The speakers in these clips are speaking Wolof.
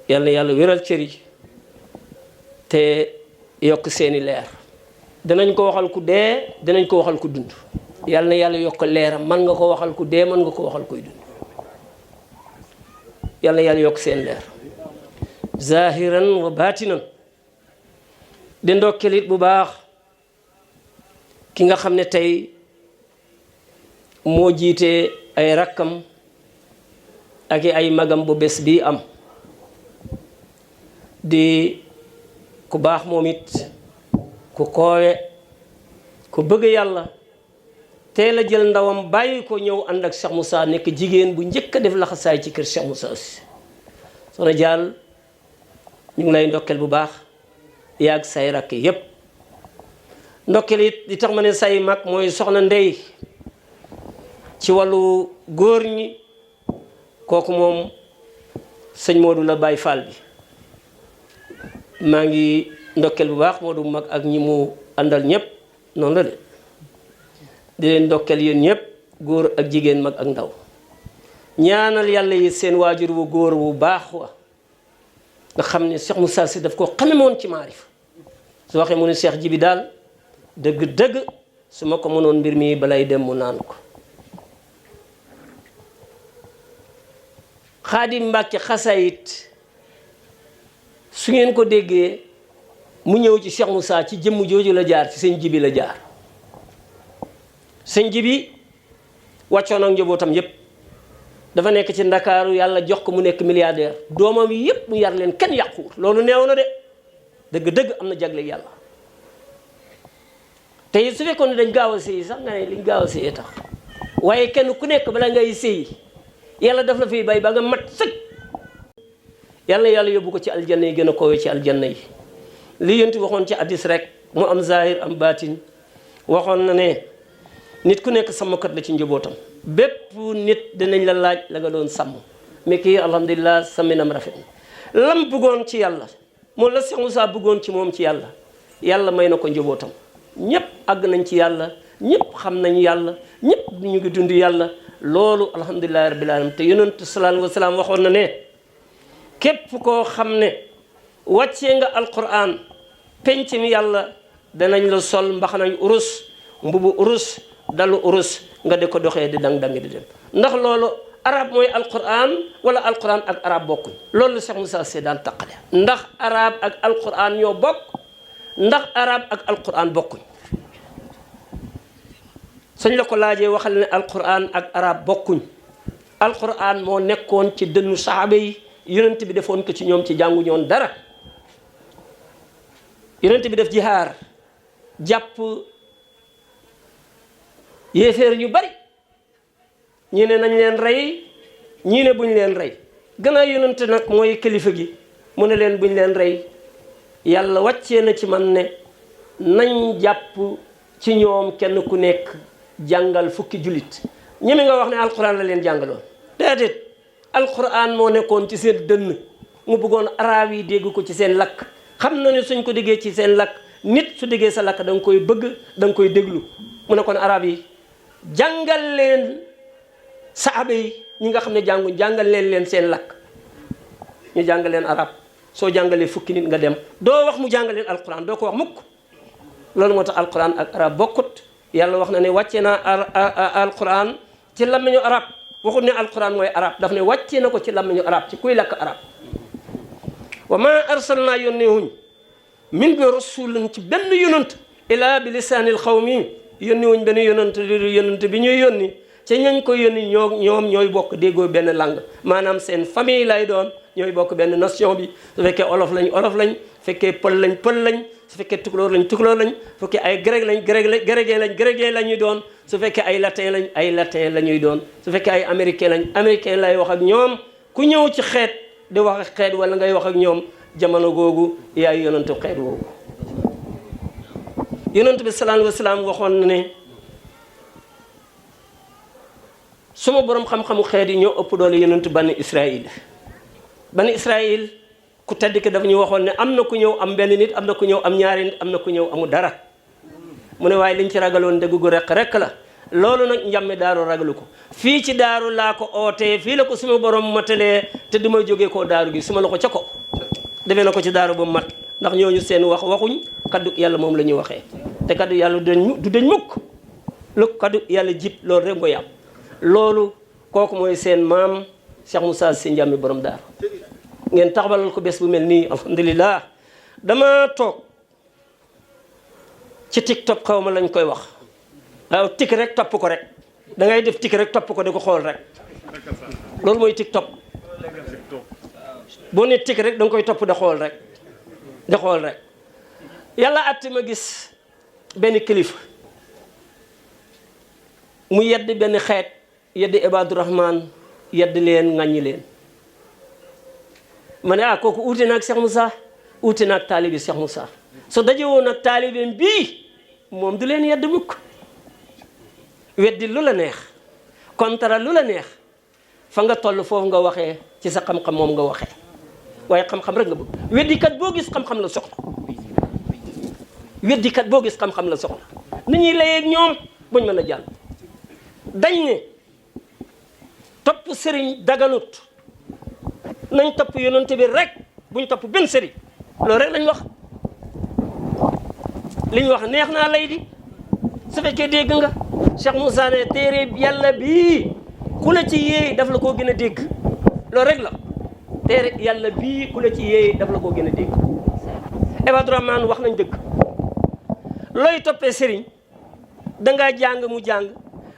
yal na yàlla wéral cër yi te yokk seeni leer. danañ ko waxal ku dee danañ ko waxal ku dund yal na yàlla yokk leeram man nga ko waxal ku dee man nga ko waxal kuy dund yal na yàlla yokk seen leer zahiran wa batinan. di ndokkelit bu baax ki nga xam ne tey moo jiite ay rakkam ak ay magam bu bés bii am di ku baax moom it ku koowe ku bëgg yàlla teel a jël ndawam bàyyi ko ñëw ànd ak Cheikh Moussa nekk jigéen bu njëkk a def laxasaay ci kër Cheikh Moussa si soxna Dial ñu ngi lay ndokkel bu baax yaag say rakk yépp ndokkel it di tax ma ne say mag mooy soxna Ndey ci wàllu góor ñi kooku moom sëñ Modou la Baye Fall bi maa ngi ndokkel bu baax Modou mag ak ñi mu àndal ñëpp noonu la de di leen ndokkel yéen ñëpp góor ak jigéen mag ak ndaw ñaanal yàlla yi seen waajur wu góor wu baax wa nga xam ne Cheikh Moussa Sy daf koo xamemoon ci maarif su waxee mu ne Cheikh Jibi daal dëgg-dëgg su ma ko mënoon mbir mi balay dem mu naan ko. Xaadim Mbàkke xasayit su ngeen ko déggee mu ñëw ci Cheikh Moussa ci jëmm jooju la jaar ci sëñ Jibi la jaar sëñ Jibi wàccoon ak njabootam yépp dafa nekk ci Ndakaaru yàlla jox ko mu nekk milliardaire doomam yi yépp mu yar leen kenn yàquwul loolu neew na de dëgg-dëgg am na jagle yàlla te it su fekkoon ne dañ gaaw a sëyi sax nga ne liñ gaaw a sëyee tax waaye kenn ku nekk bala ngay sëyi yàlla daf la fiy bay ba nga mat sëg yàlla yàlla yóbbu ko ci aljanna yi gën a koowee ci aljanna yi li yonent waxoon ci hadiis rek mu am zahir am baatin waxoon na ne nit ku nekk sàmmkat la ci njabootam bépp nit dinañ la laaj la nga doon sàmm mais kii alhamdulilah sàmminam rafet na lam bëggoon ci yàlla moom la Cheikh Moussa bëggoon ci moom ci yàlla yàlla may na ko njabootam ñëpp àgg nañ ci yàlla ñëpp xam nañ yàlla ñëpp ñu ngi dund yàlla loolu alhamdulilahi rabbil alamin te yonent sallallahu alayhi wa sallam waxoon na ne képp koo xam ne wàccee nga alquran penc mi yàlla danañ la sol mbaxanañ urus mbubu urus dalu urus nga di ko doxee di dang dangi di dem ndax loolu arab mooy alquran wala alquran ak arab bokkuñ loolu Cheikh Moussa Sy daan taqale ndax arab ak alquran ñoo bokk ndax arab ak alquran bokkuñ suñ la ko laajee waxal ne alquran ak arab bokkuñ alquran moo nekkoon ci dënnu saxaaba yi yonent bi defoon ko ci ñoom ci jàngu ñoon dara yonent bi def jihaar jàpp yéeféer ñu bari ñii ne nañ leen rey ñii ne buñ leen rey gannaaw yonent nag mooy kilifa gi mu ne leen buñ leen rey yàlla wàccee na ci man ne nañ jàpp ci ñoom kenn ku nekk jàngal fukki jullit ñi mi nga wax ne alquran la leen jàngaloon déedéet alquran moo nekkoon ci seen dënn mu bëggoon arab yi dégg ko ci seen lakk xam na ne suñ ko déggee ci seen lakk nit su déggee sa lakk da nga koy bëgg da nga koy déglu mu nekkoon arab yi jàngal leen saaba yi ñi nga xam ne jànguñ jàngal leen seen lakk ñu jàngal leen arab soo jàngalee fukki nit nga dem doo wax mu jàngal leen alquran doo ko wax mukk loolu moo tax alquran ak arab bokkut yàlla wax na ne wàccee naa alquran ci làmmiñu arab waxut ne alquran mooy arab daf ne wàccee na ko ci làmmiñu arab ci kuy lakk arab wa ma arsalnaa yónnee wuñ min bi rasulin ci benn yonant ila bi lisaanil xawmi yónni wuñ benn yonant bi ñuy yónni ca ñañ ko yónni ñoom ñooy bokk déggoo benn langue maanaam seen famille lay doon ñooy bokk benn nation bi su fekkee olof lañ su fekkee pël lañ su fekkee tukulóor lañ su fekkee ay grec la ñuy doon su fekkee ay latin la ñuy doon su fekkee ay américain lay wax ak ñoom ku ñëw ci xeet di wax ak xeet wala ngay wax ak ñoom jamono googu yaay yonantu xeet woowu yonantu bi sallallahu alayhi wa sallam waxoon na ne suma borom xam-xamu xeet yi ñoo ëpp doole yonantu bani Israël ku tedd ki dafa ñu waxoon ne am na ku ñëw am benn nit am na ku ñëw am ñaari nit am na ku ñëw amul dara mu ne waaye liñ ci ragaloon dëgg gu rek la loolu nag njàmme daaru ragalu ko fii ci daaru laa ko ootee fii la ko suma borom matalee te du may jógee koo daaru gi suma loxo ca ko demee na ko ci daara ba mat ndax ñooñu seen waxuñ kaddu yàlla moom la ñuy waxee te kaddu yàlla du dañ mukk lu kaddu yàlla jib loolu rek mooy am loolu kooku mooy seen maam Cheikh Moussa Sy Ndiamé borom daara ngeen taxawalal ko bés bu mel nii alhamdulilah. dama toog ci TikTok xaw ma lañ koy wax waaw tik rek topp ko rek da ngay def tik rek topp ko di ko xool rek loolu mooy TikTok boo ne tik rek da nga koy topp di xool rek yàlla atti ma gis benn kilifa mu yedd benn xeet yedd Ibaadu Rahman yedd leen ŋàññi leen ma ne kooku uute na ak Cheikh Moussa uute na ak taalibi Cheikh Moussa so daje woon ak taalibeem bii moom du leen yedd mukk weddi lu la neex kontra lu la neex fa nga toll foofu nga waxee ci sa xam-xam moom nga waxee waaye xam-xam rek nga bëgg weddikat boo gis xam-xam la soxla weddikat boo gis xam-xam la soxla nit ñi layeeg ñoom buñ mën a jàll dañ ne topp sëriñ daganut nañ topp yonent bi rek buñ topp benn sëriñ loolu rek lañ wax liñ wax neex naa lay di su fekkee dégg nga Cheikh Moussa ne téere yàlla bii ku la ci yéey daf la koo gën a dégg loolu rek la téere yàlla bii ku la ci yéey daf la koo gën a dégg Ibaadu Rahmaan wax nañ dëgg looy toppee sëriñ dangaa jàng mu jàng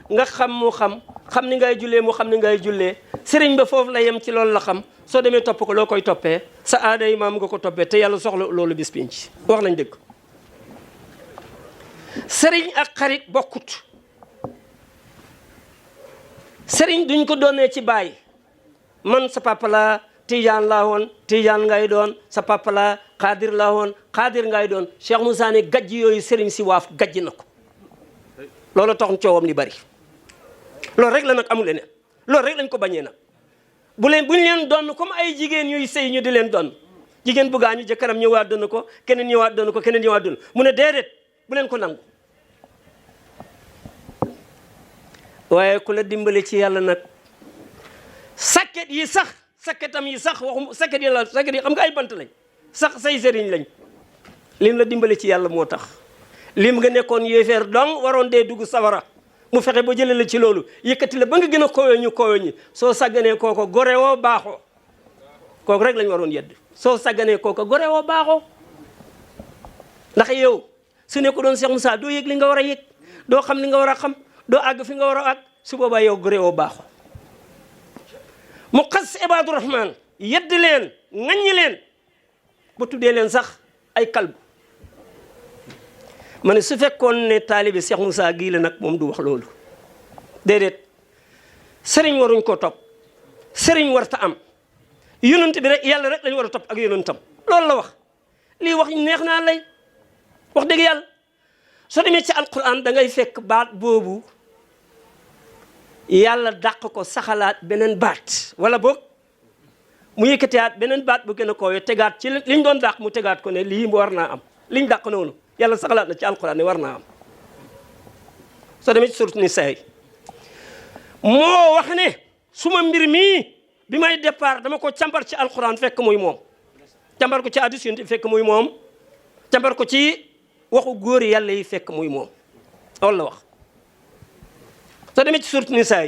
nga xam mu xam ni ngay jullee mu xam ni ngay jullee sëriñ ba foofu la yem ci loolu la xam soo demee topp ko loo koy toppee sa aada yi maam nga ko toppee te yàlla soxla loolu bis pinc wax nañ dëgg sëriñ ak xarit bokkut sëriñ duñ ko doonee ci baay man sa papa la tijaan laa woon tijaan ngay doon sa papa la xaadir laa woon xaadir ngay doon Cheikh Moussa ne gajj yooyu sëriñ si waaf gajj na ko loolu tax coowam ni bari loolu rek la nag amul leneen loolu rek lañ ko bañee nag buñ leen doon comme ay jigéen yuy sëy ñu di leen doon jigéen bu gaañu jëkkëram ñëwaat doon ko keneen ñëwaat doon ko keneen ñëwaat doon mu ne déedéet bu leen ko nangu waaye ku la dimbale ci yàlla nag sakket yi sax sakketam yi sax waxum sakket yi xam nga ay bant lañ sax say sëriñ lañ lim la dimbale ci yàlla moo tax lim nga nekkoon yéefeer donc waroon dee dugg sawara mu fexe ba jëlee la ci loolu yëkkati la ba nga gën a kowe ñu soo sàgganee kooko gore woo baaxoo kooku rek lañ waroon yedd soo sàgganee kooko gore woo baaxoo ndax yow su ne ko doon Cheikh Moussa doo yëg li nga war a yëg doo xam li nga war a xam doo àgg fi nga war a àgg su boobaa yow gore woo baaxoo mu xas Ibaadu Rahman yedd leen ŋaññi leen ba tuddee leen sax ay kalb ma ne su fekkoon ne taalibi Cheikh Moussa gii la nag moom du wax loolu déedéet sëriñ waruñ koo topp sëriñ warta am yonent bi rek yàlla rek lañu war a topp ak yonentam loolu la wax lii wax neex naa lay wax dëgg yàlla soo demee ci alquran da ngay fekk baat boobu yàlla dàq ko saxalaat beneen baat wala boog mu yëkkateyaat beneen baat bu gën a koowee tegaat ci liñ doon dàq mu tegaat ko ne lii war naa am liñ dàq noonu yàlla saxalaat na ci alquran ne war naa am soo demee ci suratu Nisaa moo wax ne suma mbir mii bi may départ dama ko càmbar ci alquran fekk muy moom càmbar ko ci hadiis yi fekk muy moom càmbar ko ci waxu góor yàlla yi fekk muy moom loolu la wax soo demee ci suratu Nisaa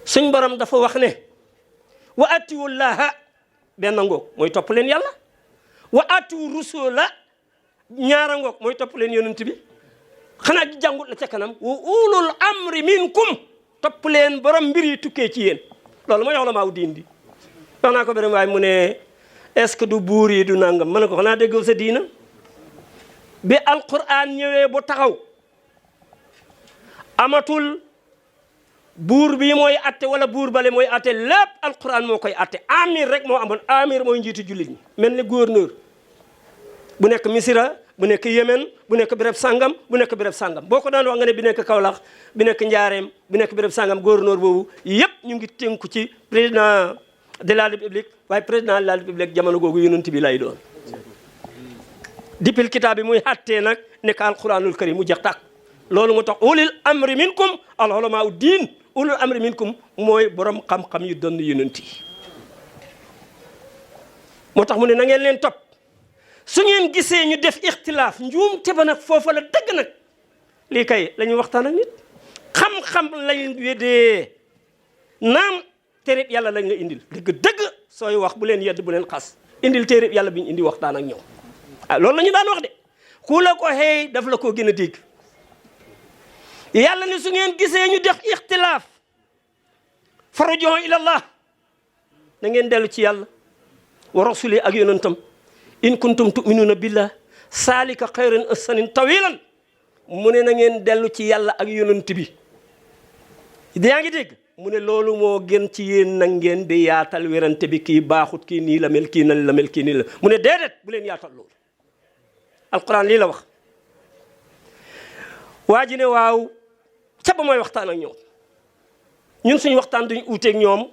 suñ borom dafa wax ne wa atiwu llaha benn ngoog mooy topp leen yàlla wa atiwu rusula ñaara ngoog mooy topp leen yonent bi xanaa ji jàngut la ca kanam wa ulul amri minkum topp leen borom mbir yi tukkee ci yéen loolu mooy wax la maaw diin di wax naa ko beneen waaye mu ne est-ce que du buur yi du nangam ma ne ko xanaa déggoo sa diina bi alquran ñëwee bu taxaw amatul buur bii mooy atte wala buur bale mooy atte lépp alquran moo koy atte amir rek moo amoon amir mooy njiitu jullit ñi mel ni gouverneur bu nekk Misira bu nekk Yemen bu nekk béréb sangam bu nekk béréb sangam boo ko daan wax nga ne bi nekk Kaolack bi nekk Njaareem bi nekk béréb sangam gouverneur boobu yëpp ñu ngi tënku ci président de la république waaye président de la république jamono googu yonent bi lay doon dipil kitaab bi muy attee nag nekk alquranul karim mu jeex tàkk loolu moo tax ulil amri minkum al ulama diin ulul amri minkum mooy borom xam-xam yu doon yonent yi moo tax mu ne na ngeen leen topp su ngeen gisee ñu def ixtilaaf njuum te ba nag foofa la dëgg nag lii kay la ñuy waxtaan ak nit xam-xam lañ weddee naam téereb yàlla lañ la indil dëgg sooy wax bu leen yedd bu leen xas indil téereb yàlla bi ñu indi waxtaan ak ñoom loolu la ñu daan wax de ku la ko xëy daf la koo gën a dégg yàlla ne su ngeen gisee ñu def ixtilaaf farujoo ilallah na ngeen dellu ci yàlla wa rasuli ak yonentam in kuntum tu'minuna billah saalika xayran ahsanin tawilan mu ne na ngeen dellu ci yàlla ak yonent bi yaa ngi dégg mu ne loolu moo gën ci yéen nag ngeen di yaatal werante bi kii baaxut kii nii la mel kii nan la mel kii nii la mu ne déedéet bu leen yaatal loolu alquran lii la wax waa ji ne waaw ca ba mooy waxtaan ak ñoom ñun suñu waxtaan duñ uuteeg ñoom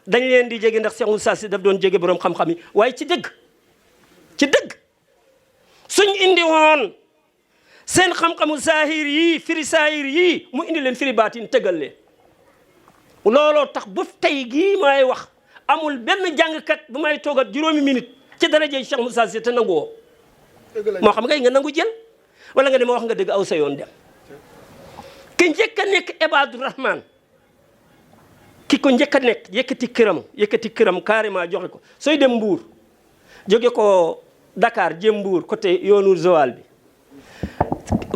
dañ leen di jege ndax Cheikh Moussa Sy daf doon jege borom xam-xam yi waaye ci dëgg suñ indi woon seen xam-xamu zahir yii firi zahir yii mu indi leen firi baatin tëggal leen looloo tax bu tey gii may wax amul benn jàngkat bu may toogat juróomi minute ci daraje Cheikh Moussa Sy te nanguwoo moo xam nga nangu jël wala nga dem wax nga dëgg aw sa yoon dem ki njëkk a nekk Ibaadu Rahman ki ko njëkk a nekk yëkkati këram carrément joxe ko sooy dem Mbuur jóge ko Dakar jëm Mbuur côté yoonu Joal bi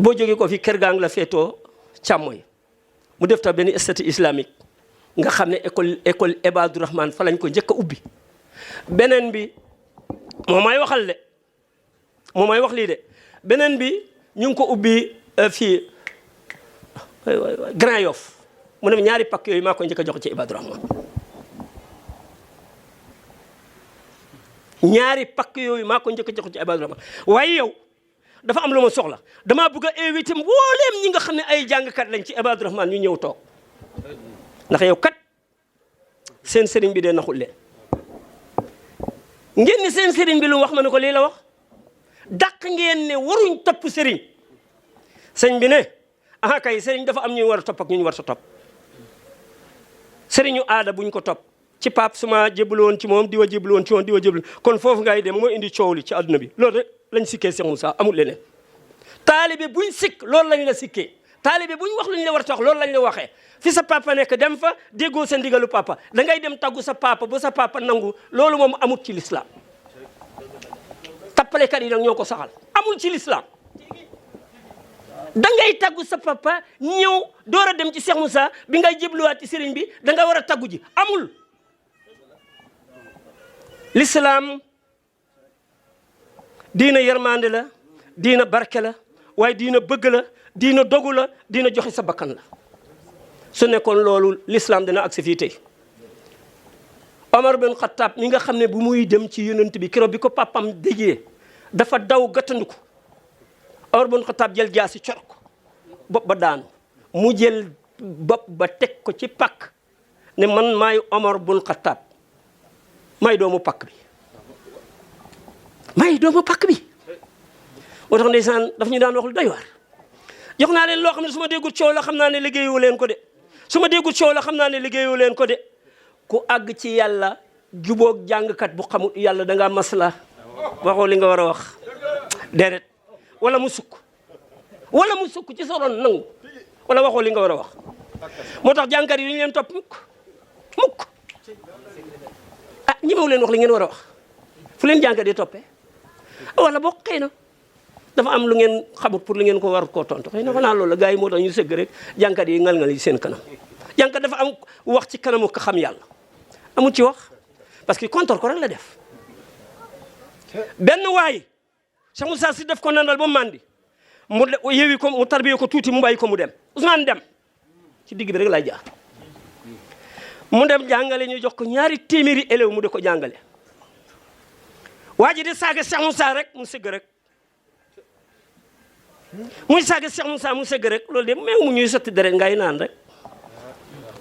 boo jóge ko fi kër gaa ngi la feetoo càmmoñ mu def ta benn statut islamique nga xam ne école Ibaadu Rahman fa lañ ko njëkk a ubbi beneen bi moo may waxal de moo may wax lii de beneen bi ñu ngi ko ubbi fii Grand Yoff mu ne ñaari pakk yooyu maa ko njëkk a jox ci Ibaadu Rahman ñaari pakk yooyu maa ko njëkk a jox ci Ibaadu Rahman waaye yow dafa am lu ma soxla damaa bëgg a invité mbooleem ñi nga xam ne ay jàngkat lañ ci Ibaadu Rahman ñu ñëw toog ndax yow kat seen sëriñ bi de naxul leen ngeen ni seen sëriñ bi lu wax ma ne ko lii la wax dàq ngeen ne waruñ topp sëriñ sëñ bi ne ah kay sëriñ dafa am ñu war a topp ak ñu war a topp sëriñu aada buñ ko topp ci paap suma jébbalu woon ci moom diwa jébbalu woon ci moom diwa jébbalu kon foofu ngay dem moo indi coow li ci adduna bi loolu rek lañ sikkee Cheikh Moussa amul leneen taalibe buñ sikk loolu lañ la sikkee taalibe buñ wax lu ñu la war a wax loolu lañ la waxee fi sa papa nekk dem fa déggoo sa ndigalu papa da ngay dem taggu sa papa ba sa papa nangu loolu moom amul ci l'islam tappalekat yi nag ñoo ko saxal amul ci l'islam da ngay taggu sa papa ñëw door a dem ci Cheikh Moussa bi ngay jébluwaat ci sëriñ bi da nga war a taggu ji amul l'islam diina yermande la diina barke la waaye diina bëgg la diina dogu la diina joxe sa bakkan la su nekkoon loolu l'islam dina agsi fii tey Omar bin Khattab mi nga xam ne bu muy dem ci yonent bi keroog bi ko papam déjee dafa daw gàttandiku Omar bin Khattab jël jaasi cor ko bopp ba daanu mu jël bopp ba teg ko ci pakk ne man maay Omar bin Khattab may doomu pakk bi may doomu pakk bi moo tax ndeysaan daf ñu daan wax lu doy waar jox naa leen loo xam ne su ma déggul coow la xam naa ne liggéeyoo leen ko de su ma déggul coow la xam naa ne liggéeyoo leen ko de ku àgg ci yàlla jubóog jàngkat bu xamul yàlla da ngaa masla waxoo li nga war a wax déedéet wala mu sukk ci sa ron nangu wala waxoo li nga war a wax moo tax jàngkat yi ñu leen topp mukk ah ñi maw leen wax li ngeen war a wax fu leen jàngkat yi toppee wala boo xëy na dafa am lu ngeen xamut pour li ngeen ko war koo tontu xëy na xanaa loolu la gars yi moo tax ñu sëgg rek jàngkat yi ngal-ngal yi seen kanam jàngkat dafa am wax ci kanamu ko xam yàlla amul ci wax parce que contre ko rek la def benn waay Cheikh Moussa Sy def ko nandal ba mandi mu yewi ko mu tarbiye ko tuuti mu bàyyi ko mu dem Ousmane dem ci digg bi rek lay jaar mu dem jàngale ñu jox ko ñaari téeméeri élève mu de ko jàngale waa ji di saaga Cheikh Moussa rek mu sëgg rek muy saaga Cheikh Moussa mu sëgg rek loolu de même mu ñuy sotti deret ngay naan rek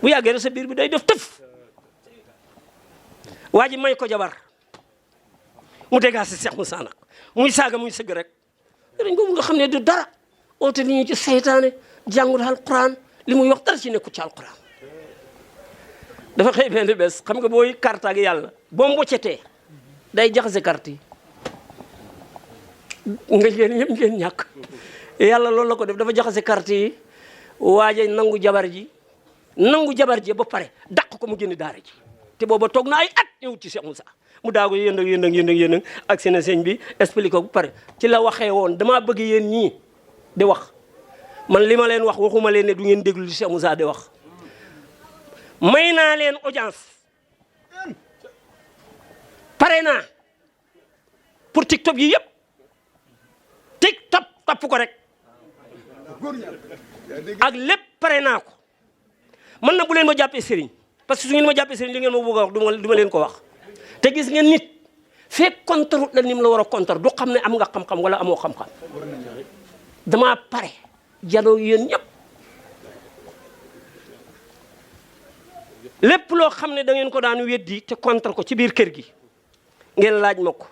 bu yàggee rek sa biir bi day def tëf waa ji may ko jabar mu dégaase Cheikh Moussa nag muy saaga muy sëgg rek dañ ko nga xam ne du dara oote ni ñu ci seytaane jàngul alquran li muy wax dara ci nekku ci alquran dafa xëy benn bés xam nga booy karta ak yàlla boo mboccetee day jaxase carte yi nga ngeen ñëpp ngeen ñàkk yàlla loolu la ko def dafa jaxase carte yi waaja nangu jabar ji ba pare dàq ko mu génn daara ji te booba toog na ay at ñëw ci Cheikh Moussa mu daago yéen ak seen sëñ bi expliqué ko bu pare ci la waxee woon damaa bëgg yéen ñii di wax man li ma leen wax waxuma leen ne du ngeen déglu li Cheikh Moussa di wax may naa leen audience pare naa pour TikTok yi yëpp TikTok topp ko rek ak lépp pare naa ko man na bu leen ma jàppee sëriñ parce que su ngeen ma jàppee sëriñ li ngeen ma bëgg a wax du ma leen ko wax te gis ngeen nit fekk contre la nim la war a contre du xam ne am nga xam-xam wala amoo xam-xam dama pare janoo yéen ñëpp lépp loo xam ne da ngeen ko daan weddi te contre ko ci biir kër gi ngeen laaj ma ko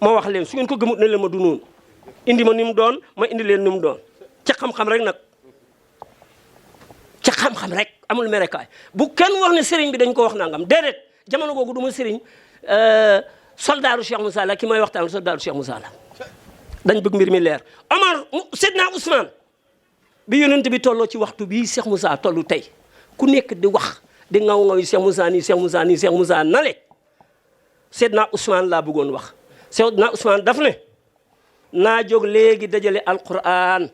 ma wax leen su ngeen ko gëmut ne leen ma du noonu indi ma ni mu doon ma indi leen ni mu doon ca xam-xam rek nag ca xam-xam rek amul merekaay bu kenn wax ne sëriñ bi dañ ko wax nangam déedéet jamono googu du ma sëriñ soldaaru Cheikh Moussa la ki may waxtaan soldaaru Cheikh Moussa la dañ bëgg mbir mi leer Omar Seydina Ousmane bi yonent bi tolloo ci waxtu bii Cheikh Moussa tollu tey ku nekk di wax di ngaw yu Cheikh Moussa nii Cheikh Moussa nii Cheikh Moussa nale Seydina Ousmane laa bëggoon wax Seydina Ousmane daf ne naa jóg léegi dajale alquran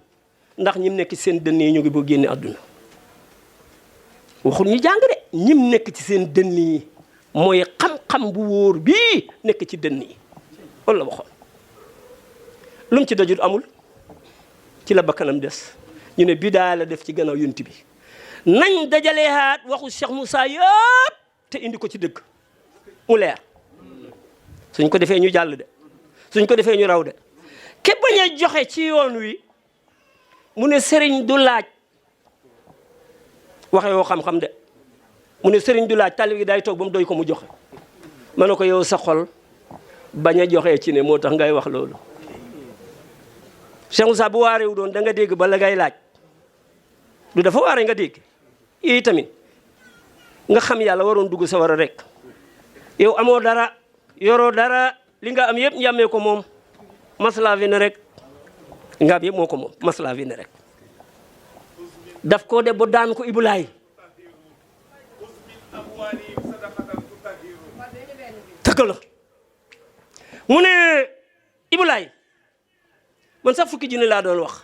ndax ñim nekk ci seen dënn yi ñu ngi bëgg génne àdduna waxul ñu jàng de ñim nekk ci seen dënn yi mooy xam-xam bu wóor bii nekk ci dënn yi loolu la waxoon lu mu ci dajut amul ci la bakkanam des ñu ne bidaa la def ci gannaaw yunt bi nañ dajalee haat waxu Cheikh Moussa yëpp te indi ko ci dëgg mu leer suñ ko defee ñu jàll de suñ ko defee ñu raw de ke bañ a joxe ci yoon wi mu ne sëriñ du laaj waxe yoo xam-xam de mu ne sëriñ du laaj talib gi day toog ba mu doy ko mu joxe ma ne ko yow sa xol bañ a joxe ci ne moo tax ngay wax loolu Cheikh Moussa bu waarewu doon da nga dégg bala ngay laaj du dafa waare nga dégg i tamit nga xam yàlla waroon dugg sa war a rek yow amoo dara yoroo dara li nga am yëpp njàmmee ko moom masla vi ne rek li nga am yëpp moo ko moom masla vi ne rek daf koo de ba daan ko ibulaay tëgg la mu ne ibulaay man sax fukki junni laa doon wax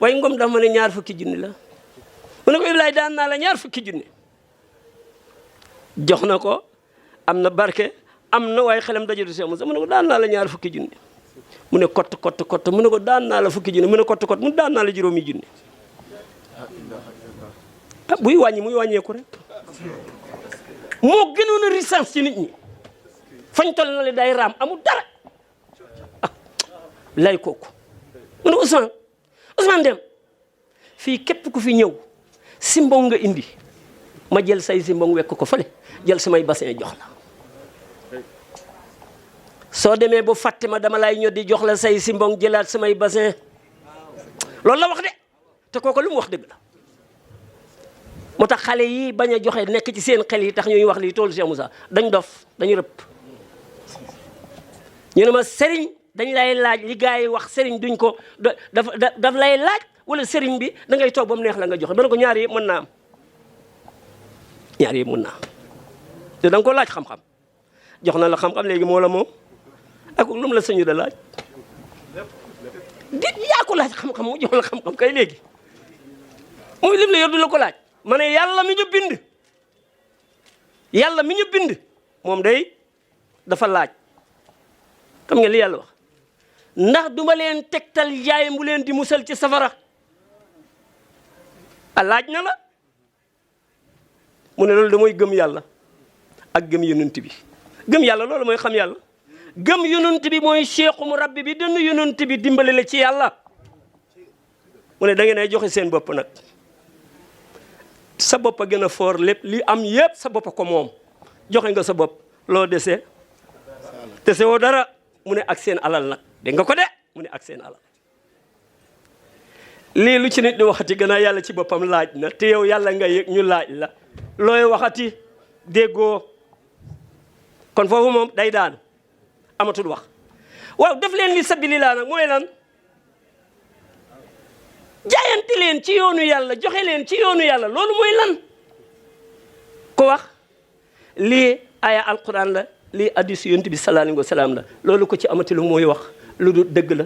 waaye ngom dafa ma ne ñaar fukki junni la mu ne ko ibulaay daan naa la ñaar fukki junni jox na ko am na barke am na waaye xelam dajatu Cheikh Moussa mu ne ko daan naa la ñaar fukki junni mu ne kott mu ne ko daan naa la fukki junni mu ne kott mu daan naa la juróomi junni ah buy wàññi muy wàññeeku rek moo gënoon a richesse ci nit ñi fañ toll na le day raam amul dara ah lay kooku mu ne Ousmane Dem fii képp ku fi ñëw simbong nga indi ma jël say simbong wekk ko fële jël samay bassin jox la soo demee ba fàtte ma dama lay ñoddi jox la say simbong jëlaat samay bassin loolu la wax de te kooku lu mu wax dëgg la moo tax xale yi bañ a joxe nekk ci seen xel yi tax ñuy wax lii toolu Cheikh Moussa dañ dof dañu rëpp ñu ne ma sëriñ dañ lay laaj li gars yi wax sëriñ duñ ko daf lay laaj wala sëriñ bi da ngay toog ba mu neex la nga joxe ba ne ko ñaar yëpp mën naa am ñaar yëpp mën naa am te da nga ko laaj xam-xam jox na la xam-xam léegi moo la moom ak lu mu la sëñu da laaj yaa ko laaj xam-xam mu jox la xam-xam kay léegi muy lim la yor du la ko laaj ma ne yàlla mi ñu bind moom day dafa laaj xam nga li yàlla wax ndax duma leen tegtal jaay mu leen di musal ci safara a laaj na la mu ne loolu da mooy gëm yàlla ak gëm yonent bi gëm yàlla loolu mooy xam yàlla gëm yonent bi mooy cheikhu mu rabbi bi dënn yonent bi dimbale la ci yàlla mu ne da ngeen ay joxe seen bopp nag sa bopp a gën a foor lépp li am yépp sa bopp ko moom joxe nga sa bopp loo dese dese woo dara mu ne ak seen alal nag dégg nga ko de mu ne ak seen alal lii lu ci nit di waxati gannaaw yàlla ci boppam laaj na te yow yàlla nga yëg ñu laaj la looy waxati déggoo kon foofu moom day daanu amatul wax waaw def leen li sabilillah nag mooy lan jaayante leen ci yoonu yàlla joxe leen ci yoonu yàlla loolu mooy lan ko wax lii aya alquran la lii hadiis yonent bi sallallahu alayhi wa sallam la loolu ko ci amati lu mooy wax lu dul dëgg la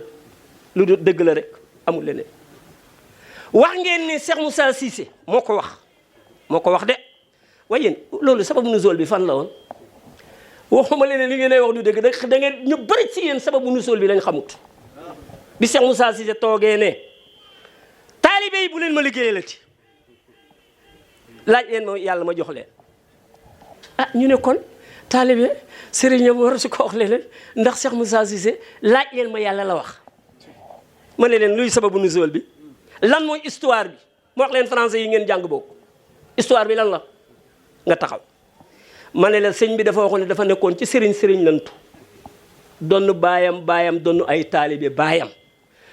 lu dul dëgg la rek amul leneen wax ngeen ni Cheikh Moussa Cissé moo ko wax de waaye yéen loolu sababu nuzul bi fan la woon waxuma leen li ngeen ay wax du dëgg da ngeen ñu bëri ci yéen sababu nuzul bi lañ xamut bi Cheikh Moussa Cissé toogee ne taalibe yi bu leen ma liggéeyalati laaj leen ma yàlla ma jox leen ah ñu ne kon taalibe sëriñ war si ko wax leen ndax Cheikh Moussa Cissé laaj leen ma yàlla la wax ma ne leen luy sababu nuzul bi lan mooy histoire bi mu wax leen français yi ngeen jàng boobu histoire bi lan la nga taxaw ma ne la sëñ bi dafa waxoon ne dafa nekkoon ci sëriñ lantu donn baayam donn ay taalibe baayam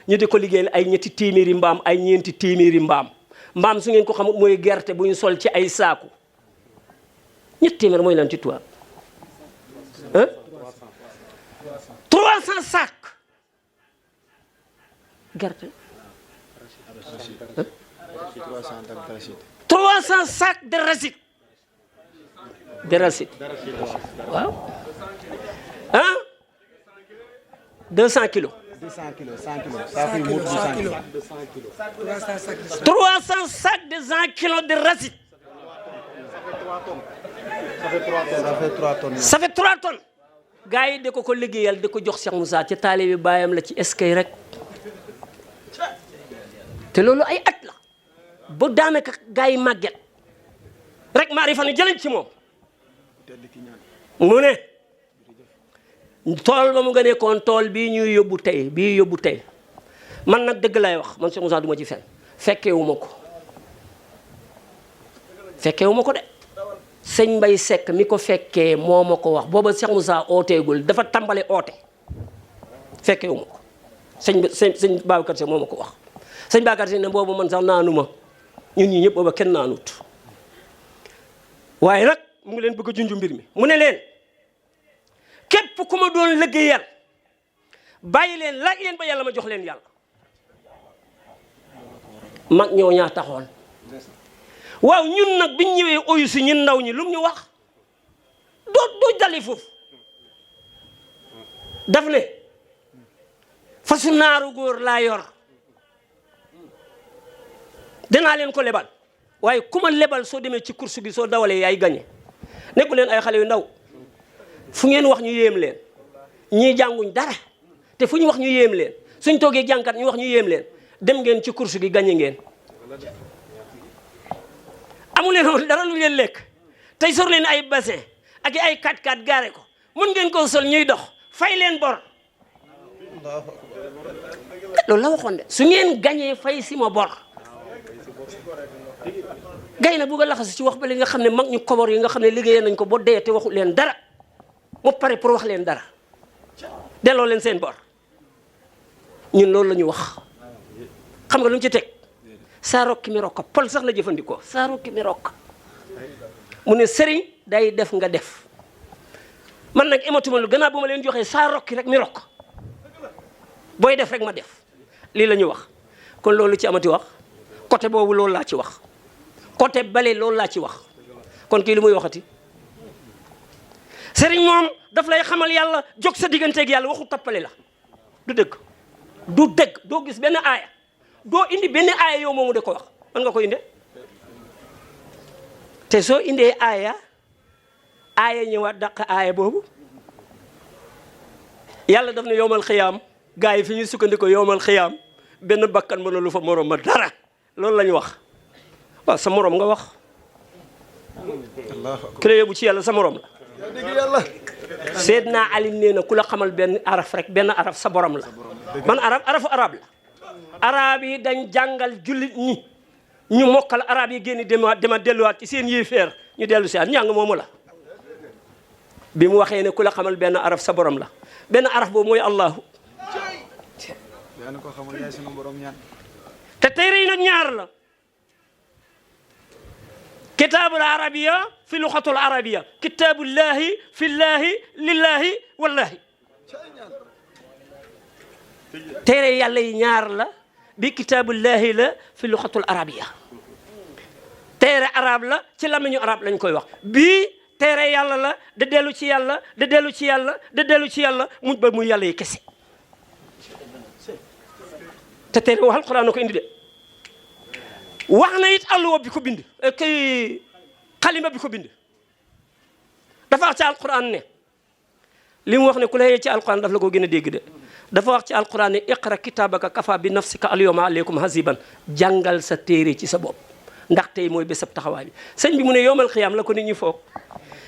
ñu di ko liggéeyal ay ñetti téeméeri mbaam ay ñeenti téeméeri mbaam su ngeen ko xamut mooy gerte bu ñu sol ci ay saaku ñetti téeméer mooy lan ci tubaab 300 sacs gerte 300 sacs de racine waaw 200 kilos 200 kilos 100 kilos ça fait 200 kilos 300 sacs de 100 kilos de racine ça fait 3 tonnes gars yi da ko liggéeyal da ko jox Cheikh Moussa ci taalibe baayam la ci eskay rek te loolu ay at la ba daanaka gars yi màgget rek maarifa ne jëlañ ci moom mu ne tool ba mu nga nekkoon tool bii ñuy yóbbu tey man nag dëgg lay wax man Cheikh Moussa du ma ci fen fekkewu ma ko de sëñ Mbay Sekk mi ko fekkee moo ma ko wax booba Cheikh Moussa ooteegul dafa tàmbale oote fekkewu ma ko sëñ Babacar Si moo ma ko wax sëñ Babacar Si ne boobu man sax naanuma ñun ñi ñëpp booba kenn naanut waaye nag mu ngi leen bëgg a junju mbir mi mu ne leen képp ku ma doon liggéeyal bàyyi leen laaj leen ba yàlla ma jox leen yàlla mag ñëw ñaa taxoon waaw ñun nag biñ ñëwee oyu si ñun ndaw ñi lu mu ñu wax doo dali foofu daf ne fasu naaru góor laa yor danaa leen ko lebal waaye ku ma lebal soo demee ci course bi soo dawalee yaay gañe nekku leen ay xale yu ndaw fu ngeen wax ñu yéem leen ñii jànguñ dara te fu ñu wax ñu yéem leen suñ toogee jànkat ñu wax ñu yéem leen dem ngeen ci course gi gañe ngeen amu leen dara lu leen lekk tey sor leen ay bassin ak ay 4x4 gaare ko mën ngeen koo sol ñuy dox fay leen bor loolu la waxoon de su ngeen gañee fay si ma bor gay na bugg a laxas ci wax ba li nga xam ne mag ñu kobor yi nga xam ne liggéeyee nañ ko ba dee te waxu leen dara mu pare pour wax leen dara delloo leen seen bor ñun loolu la ñu wax xam nga lu ñu ci teg saa rokki mi rokka pol sax la jëfandikoo saa rokki mi rokka mu ne sëriñ day def nga def man nag ématuma lu gannaaw bu ma leen joxee saa rokki rek mi rokk booy def rek ma def lii la ñu wax kon loolu ci amati wax côté boobu loolu laa ci wax côté bale loolu laa ci wax kon kii li muy waxati sëriñ moom daf lay xamal yàlla jóg sa digganteeg yàlla waxu tappale la du dëgg doo gis benn aaya doo indi benn aaya yow moomu de ko wax man nga ko inde te soo indee aaya ñëwaat dàq aaya boobu yàlla daf ne yowmal xiyaam gars yi fi ñuy sukkandiku yowmal xiyaam benn bakkan mën na lu fa morom ma dara loolu la ñu wax waaw sa morom nga wax ki la yóbbu ci yàlla sa morom la Seydina Ali nee na ku la xamal benn araf rek benn araf sa borom la man arafu arab la arab yi dañ jàngal jullit ñi ñu mokkal arab yi génn dema delluwaat ci seen yéeféer ñu dellu si at njàng moomu la bi mu waxee ne ku la xamal benn araf sa borom la benn araf boobu mooy allahu te téere yi nag ñaar la kitaabul arabiya fi luxatul arabiya kitaabullahi fillahi lillahi wallahi téere yàlla yi ñaar la bi kitaabullahi la fi luxatul arabiya téere arab la ci lamiñu arab lañ koy wax bii téere yàlla la da dellu ci yàlla da dellu ci yàlla da dellu ci yàlla muj ba muy yàlla yi kese te téere wax alquran na ko indi de wax na it alluwa bi ko bind kay xalima bi ko bind dafa wax ci alquran ne li mu wax ne ku la yee ci alquran daf la ko gën a dégg de dafa wax ci alquran ne iqra kitabaka kafa bi nafsika alyawma aleykum hasiban jàngal sa téere ci sa bopp ndax tey mooy bésab taxawaay bi sëñ bi mu ne yoomal xiyaam la ko nit ñi foog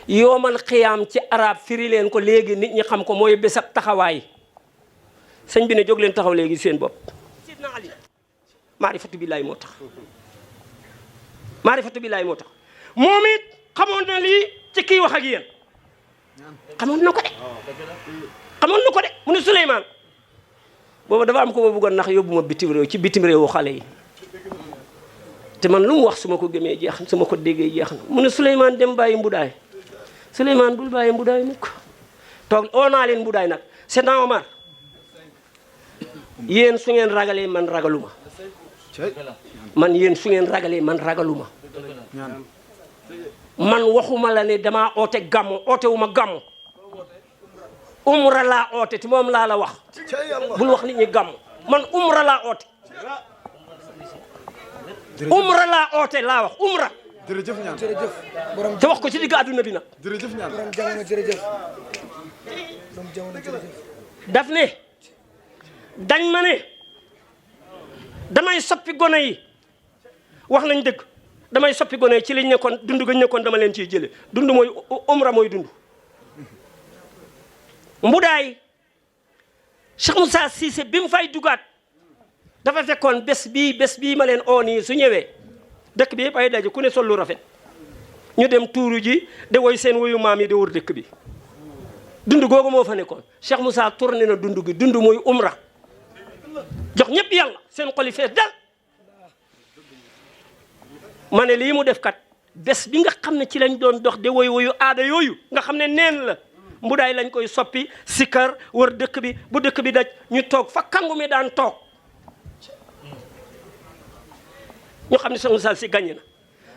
yoomal xiyaam ci arab firi leen ko léegi nit ñi xam ko mooy bésab taxawaay sëñ bi ne jóg leen taxaw léegi seen bopp sidna ali maarifatu billaahi moo tax maarifatu billaahi moo tax moom it xamoon na lii ci kii wax ak yéen xamoon na ko de xamoon na ko de mu ne Souleymane boobu dafa am ko ma bëggoon nax yóbbu ma bitim réew ci bitim réewu xale yi te man lu mu wax su ma ko gëmee jeex na su ma ko déggee jeex na mu ne Souleymane dem bàyyi mbudaay Souleymane bul bàyyi mbudaay mukk toog oo naa leen mbudaay nag Seydina Omar yéen su ngeen ragalee man ragaluma man yéen su ngeen ragalee man ragaluma man waxuma la ne damaa oote gàmmu oote wu ma gàmmu umra laa oote te moom laa la wax bul wax nit ñi gàmmu man umra laa oote umra laa oote laa wax umra jërëjëf ñaan jërëjëf te wax ko ci digg àdduna bi nag jërëjëf ñaan borom jamono jërëjëf borom jamono jërëjëf daf ne dañ ma ne damay soppi gone yi wax nañ dëgg damay soppi gone yi ci liñ nekkoon dund gañ nekkoon dama leen ciy jële dund mooy umra mooy dund mbudaay Cheikh Moussa Cissé bi mu fay dugaat dafa fekkoon bés bii ma leen oo nii su ñëwee dëkk bi yëpp ay daje ku ne sol lu rafet ñu dem tuuru ji de woy seen woyu maam yi de wër dëkk bi dund googu moo fa nekkoon Cheikh Moussa tourné na dund gi dund mooy umra jox ñëpp yàlla seen xol yi fees dal ma ne lii mu def kat bés bi nga xam ne ci lañ doon dox de woy woyu aada yooyu nga xam ne neen la mbudaay lañ koy soppi sikkar wër dëkk bi bu dëkk bi daj ñu toog fa kangu mi daan toog ñu xam ne Cheikh Moussa si gàññ na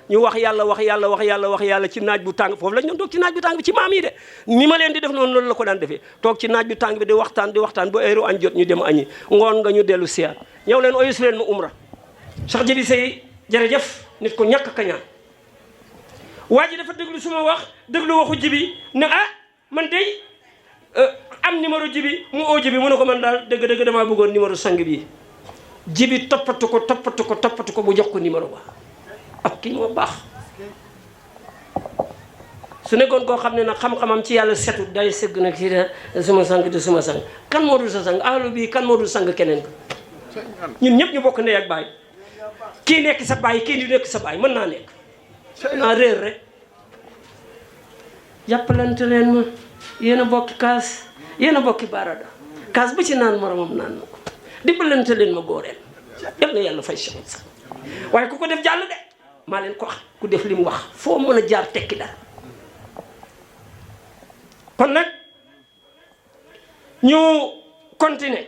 ñu wax yàlla ci naaj bu tàng foofu lañ doon toog ci naaj bu tàng bi ci maam yi de ni ma leen di def noonu loolu la ko daan defee toog ci naaj bu tàng bi di waxtaan ba heure añ jot ñu dem añi ngoon nga ñu dellu siyaar ñëw leen oyus leen ma umra Cheikh Jibi Sey jërëjëf nit ko ñàkk kañaan waa ji dafa déglu suma wax déglu waxu jibi ne man day am numéro jibi mu oo jibi mu ne ko man daal dëgg damaa bëggoon numéro sang bi jibi toppatu ko bu jox ko numéro ba ak kii moo baax su nekkoon koo xam ne nag xam-xamam ci yàlla setu day sëgg nag ci de suma sang de suma sang kan moo dul sa sang ahlu bii kan moo dul sang keneen ko ñun ñëpp ñu bokk ndey ak baay kii nekk sa baay kii di nekk sa baay mën naa nekk naa réer rek jàppalante leen ma yéen a bokki kaas yéen a bokki barada kaas bu ci naan moromam naan ma ko dimbalante leen ma góoreel yal na yàlla fay Cheikh sax waaye ku ko def jàll de maa leen ko wax ku def li mu wax foo mën a jaar tekki dara kon nag ñu continuer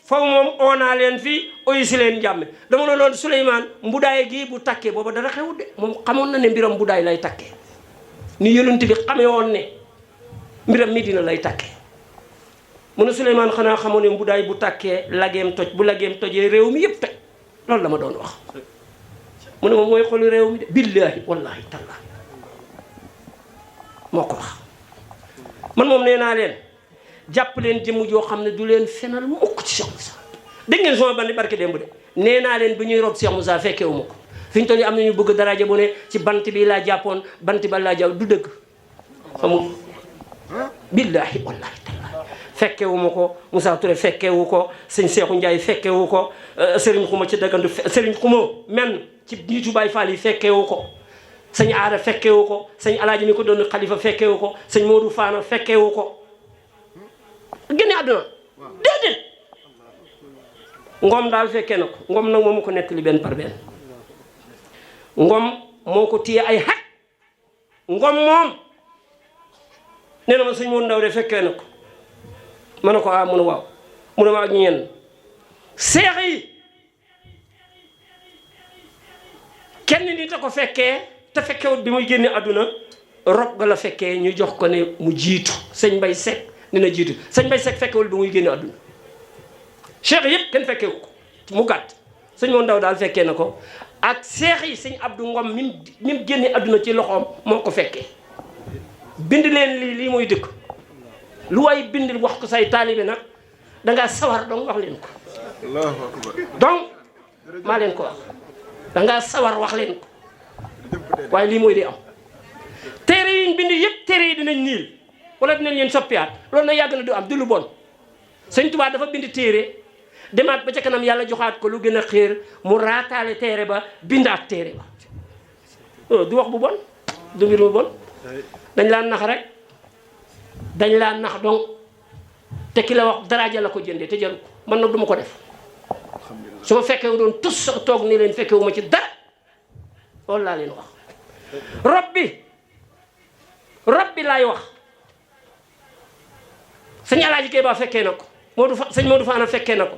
foofu moom oonaa leen fii oyisi leen jàmme dama ne loon Souleymane mbudaay gii bu takkee booba dara xewut de moom xamoon na ne mbiram mbudaay lay takkee ni yonent bi xamee woon ne mbiram Medina lay takkee mu ne Souleymane xanaa xamoon ne mbudaay bu takkee lageem toj bu lageem tojee réew mi yëpp toj loolu la ma doon wax mu ne moom mooy xolu réew mi de billaahi wallaahi tallaahi moo ko wax man moom nee naa leen jàpp leen jëmm joo xam ne du leen fenal mukk ci Cheikh Moussa dégg ngeen sama bandi barke démb de nee naa leen bu ñuy rob Cheikh Moussa fekkewu ma ko fi ñu toll am nañu bëgg daraja bu ne ci bant bi laa jàppoon bant ba laa jàpp du dëgg xamul billaahi wallaahi tallaahi fekkewu ma ko Moussa Touré fekkewu ko sëñ Seexu Njaay fekkewu ko Serigne Xuma ci daggandu Serigne Xuma men ci nitu Baay Faal yi fekkewu ko sëñ Aada fekkewu ko sëñ Alaaji mi ko doon xalifa fekkewu ko sëñ Modou Faana fekkewu ko génne àdduna déedéet Ngom daal fekkee na ko Ngom nag moomu ko nekk li benn par benn Ngom moo ko téye ay xaj Ngom moom nee na ma sëñ Modou Ndaw de fekkee na ko ma ne ko ah mu ne waaw mu ne ma ñeen seex yi kenn nit a ko fekkee te fekkewut bi muy génne àdduna rob ga la fekkee ñu jox ko ne mu jiitu sëñ Mbay Sekk ni na jiitu sëñ Mbay Sekk fekkewul bi muy génne àdduna cheikh yëpp kenn fekkewu ko mu gàtt sëñ moom ndaw daal fekkee na ko ak seex yi sëñ Abdou Ngom mi génne àdduna ci loxoom moo ko fekkee bind leen lii mooy dëkk lu waay bindil wax ko say taalibe nag dangaa sawar donc wax leen ko donc maa leen ko wax dangaa sawar wax leen ko waaye lii mooy di am téere yi ñu bind yëpp téere yi dinañ niil wala dinañ leen soppiyaat loolu na yàgg na du am du lu bon sëñ Tuubaa dafa bind téere demaat ba ca kanam yàlla joxaat ko lu gën a xéer mu raataale téere ba bindaat téere ba du wax bu bon du mbir bu bon dañ laa nax rek dañ laa nax donc te ki la wax daraaja la ko jëndee te jaru ko man nag du ma ko def su ma fekkee doon tus sax toog ni leen fekkewu ma ci dara loolu laa leen wax rob bi laay wax sëñ Alaaji Kay ba fekkee na ko sëñ Modou Fana fekkee na ko